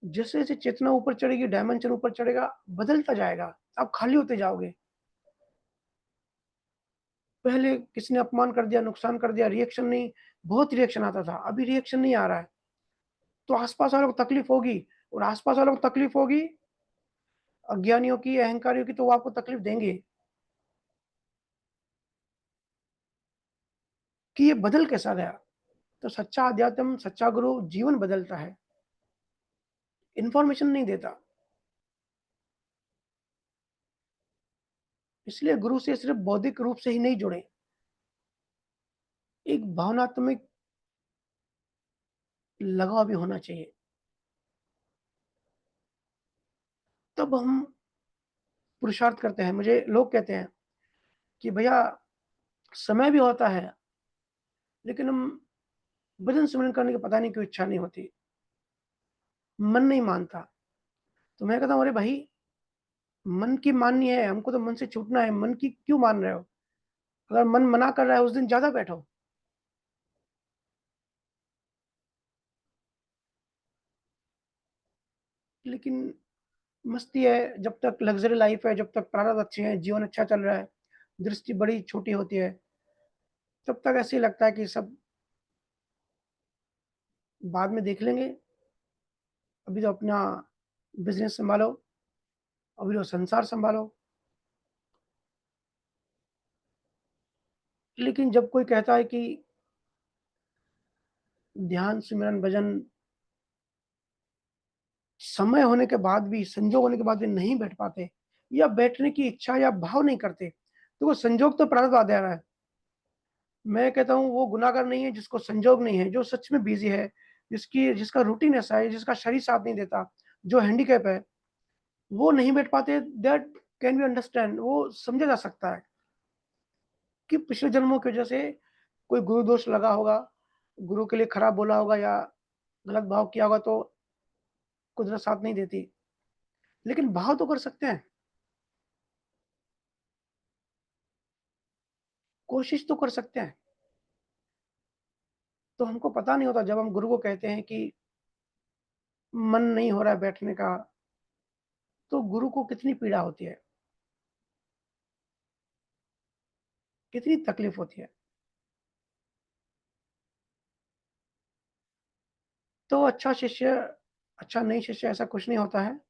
जैसे-जैसे चेतना ऊपर चढ़ेगी, डायमेंशन ऊपर चढ़ेगा, बदलता जाएगा, आप खाली होते जाओगे। पहले किसी ने अपमान कर दिया, नुकसान कर दिया, रिएक्शन नहीं, बहुत रिएक्शन आता था, अभी रिएक्शन नहीं आ रहा है। तो आस-पास वालों को तकलीफ होगी और आस-पास वालों को तकलीफ होगी, अज्ञानियों की, अहंकारियों की, तो वो आपको तकलीफ देंगे। कि ये बदल कैसा गया? तो सच्चा अध्यात्म, सच्चा गुरु जीवन बदलता है, इन्फॉर्मेशन नहीं देता। इसलिए गुरु से सिर्फ बौद्धिक रूप से ही नहीं जुड़े, एक भावनात्मक लगाव भी होना चाहिए। तब हम पुरुषार्थ करते हैं। मुझे लोग कहते हैं कि भैया समय भी होता है, लेकिन हम भजन सिमरन करने की पता नहीं क्यों इच्छा नहीं होती, मन नहीं मानता। तो मैं कहता हूँ, अरे भाई, मन की माननी है, हमको तो मन से छूटना है, मन की क्यों मान रहे हो? अगर मन मना कर रहा है, उस दिन ज़्यादा बैठो। लेकिन मस्ती है, जब तक लग्ज़री लाइफ़ है, जब तक प्रारब्ध अच्छे हैं, जीवन अच्छा चल रहा है, दृष्टि बड़ी छोटी होती है, तब तक ऐसे ही लगता है कि सब बाद में देख लेंगे, अभी तो अपना बिज़नेस सँभालो, अभी तो संसार सँभालो। लेकिन जब कोई कहता है कि ध्यान, सिमरन, भजन समय होने के बाद भी, संजोग होने के बाद भी नहीं बैठ पाते या बैठने की इच्छा या भाव नहीं करते, तो वो संजोग तो प्रारब्ध आ जा रहा है। मैं कहता हूँ वो गुनाहगार नहीं है जिसको संजोग नहीं है, जो सच में बिज़ी है, जिसका रूटीन ऐसा है, जिसका शरीर साथ नहीं देता, जो हैंडीकैप है, वो नहीं बैठ पाते, दैट कैन बी अंडरस्टैंड, वो समझा जा सकता है कि पिछले जन्मों की वजह से कोई गुरु दोष लगा होगा, गुरु के लिए खराब बोला होगा या गलत भाव किया होगा, तो कुदरत साथ नहीं देती। लेकिन भाव तो कर सकते हैं, कोशिश तो कर सकते हैं। तो हमको पता नहीं होता, जब हम गुरु को कहते हैं कि मन नहीं हो रहा है बैठने का, तो गुरु को कितनी पीड़ा होती है, कितनी तकलीफ होती है। तो अच्छा शिष्य, अच्छा नहीं शिष्य, ऐसा कुछ नहीं होता है।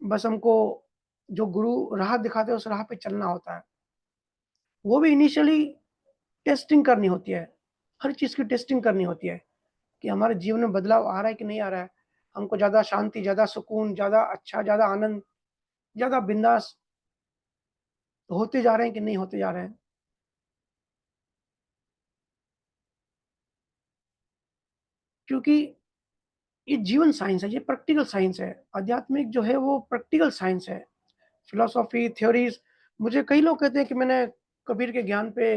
बस हमको जो गुरु राह दिखाते हैं, उस राह पे चलना होता है। वो भी इनिशियली टेस्टिंग करनी होती है, हर चीज़ की टेस्टिंग करनी होती है कि हमारे जीवन में बदलाव आ रहा है कि नहीं आ रहा है। हमको ज़्यादा शांति, ज़्यादा सुकून, ज़्यादा अच्छा, ज़्यादा आनंद, ज़्यादा बिंदास होते जा रहे हैं कि नहीं होते जा रहे हैं। क्योंकि ये जीवन साइंस है, ये प्रैक्टिकल साइंस है। आध्यात्मिक जो है वो प्रैक्टिकल साइंस है। फिलॉसफी, थ्योरीज़, मुझे कई लोग कहते हैं कि मैंने कबीर के ज्ञान पे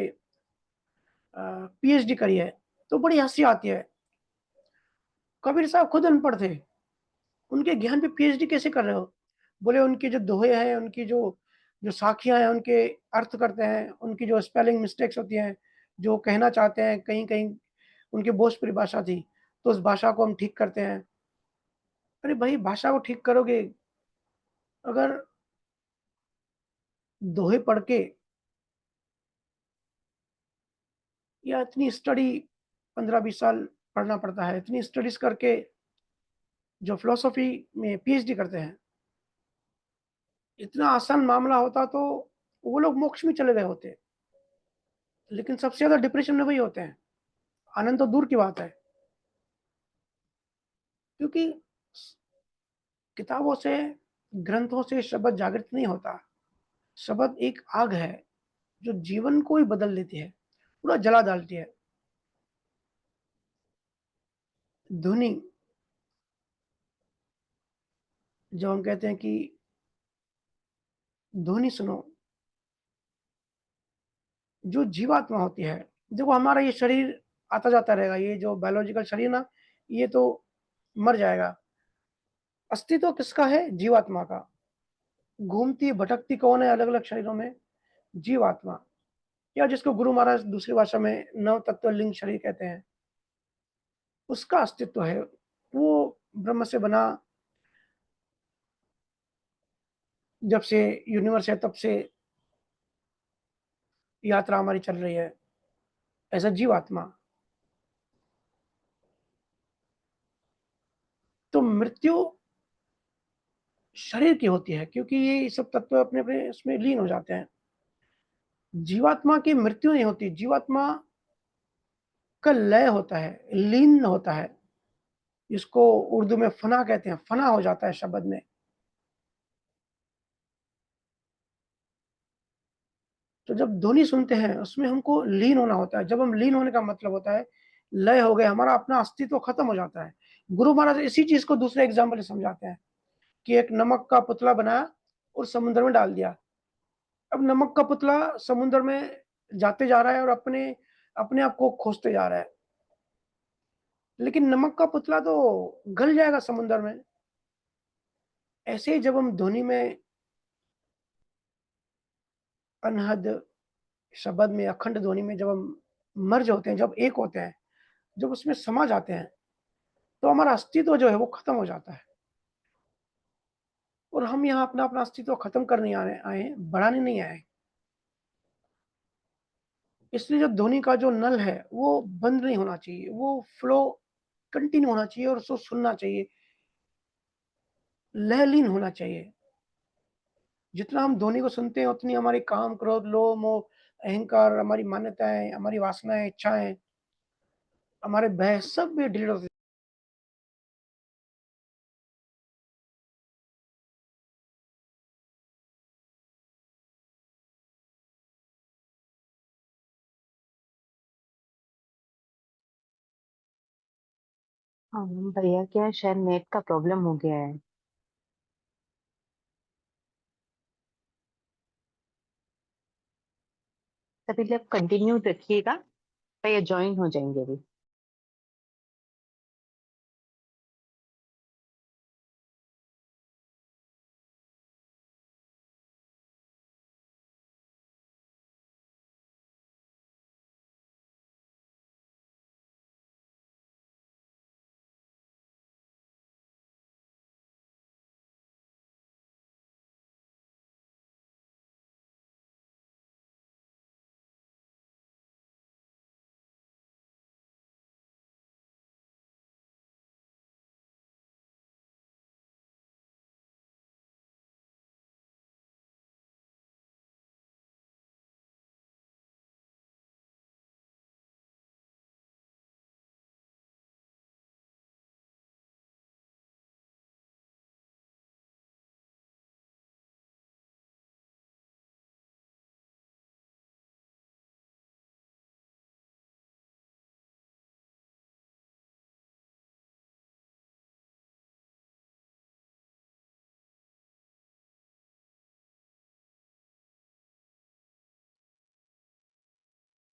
पीएचडी करी है, तो बड़ी हँसी आती है। कबीर साहब खुद अनपढ़ थे, उनके ज्ञान पे पीएचडी कैसे कर रहे हो? बोले उनके जो दोहे हैं, उनकी जो जो साखियाँ हैं, उनके अर्थ करते हैं, उनकी जो स्पेलिंग मिस्टेक्स होती हैं, जो कहना चाहते हैं, कहीं-कहीं उनकी भोजपुरी भाषा थी, तो उस भाषा को हम ठीक करते हैं। अरे भाई, भाषा को ठीक करोगे, अगर दोहे पढ़ के या इतनी स्टडी 15-20 साल पढ़ना पड़ता है, इतनी स्टडीज़ करके जो फ़िलॉसफ़ी में पीएचडी करते हैं, इतना आसान मामला होता तो वो लोग मोक्ष में चले गए होते। लेकिन सबसे ज़्यादा डिप्रेशन में वही होते हैं, आनंद तो दूर की बात है। क्योंकि स किताबों से, ग्रंथों से शब्द जागृत नहीं होता। शब्द एक आग है, जो जीवन को ही बदल देती है, पूरा जला डालती है। ध्वनि, जब हम कहते हैं कि ध्वनि सुनो, जो जीवात्मा होती है, देखो हमारा ये शरीर आता-जाता रहेगा, ये जो बायोलॉजिकल शरीर ना, ये तो मर जाएगा। अस्तित्व किसका है? जीवात्मा का। घूमती, भटकती कौन है अलग-अलग शरीरों में? जीवात्मा, या जिसको गुरु महाराज दूसरी भाषा में नव तत्व लिंग शरीर कहते हैं, उसका अस्तित्व है। वो ब्रह्म से बना, जब से यूनिवर्स है तब से यात्रा हमारी चल रही है, एज़ अ जीवात्मा। तो मृत्यु शरीर की होती है, क्योंकि ये सब तत्व अपने-अपने उसमें लीन हो जाते हैं। जीवात्मा की मृत्यु नहीं होती, जीवात्मा का लय होता है, लीन होता है। इसको उर्दू में फ़ना कहते हैं, फ़ना हो जाता है शब्द में। तो जब ध्वनि सुनते हैं, उसमें हमको लीन होना होता है। जब हम लीन होने का मतलब होता है, लय हो गए, हमारा अपना अस्तित्व खत्म हो जाता है। गुरु महाराज इसी चीज़ को दूसरे एग्ज़ाम्पल से समझाते हैं कि एक नमक का पुतला बनाया और समुद्र में डाल दिया। अब नमक का पुतला समुद्र में जाते जा रहा है और अपने अपने आप को खोजते जा रहा है। लेकिन नमक का पुतला तो गल जाएगा समुद्र में। ऐसे ही जब हम ध्वनि में अनहद शब्द में, अखंड ध्वनि में जब हम मर्ज होते हैं, जब एक होते हैं, जब उसमें समा जाते हैं, तो हमारा अस्तित्व जो है वो खत्म हो जाता है। और हम यहाँ अपना-अपना अस्तित्व खत्म करने आए हैं, बढ़ाने नहीं आए हैं। इसलिए जो ध्वनि का जो नल है, वो बंद नहीं होना चाहिए, वो फ्लो कंटिन्यू होना चाहिए और उसको सुनना चाहिए, लयलीन होना चाहिए। जितना हम ध्वनि को सुनते हैं, उतनी हमारी काम, क्रोध, लोभ, मोह, अहंकार, हमारी मान्यताएँ, हमारी वासनाएँ, इच्छाएँ, हमारे भय सब भी डिलीट होते भैया क्या शायद नेट का प्रॉब्लम हो गया है। सभी लोग कंटिन्यू रखिएगा, भैया जॉइन हो जाएंगे अभी।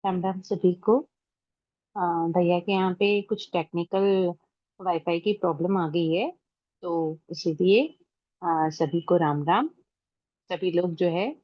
राम राम सभी को। भैया के यहाँ पे कुछ टेक्निकल वाईफाई की प्रॉब्लम आ गई है, तो इसीलिए सभी को राम राम। सभी लोग जो है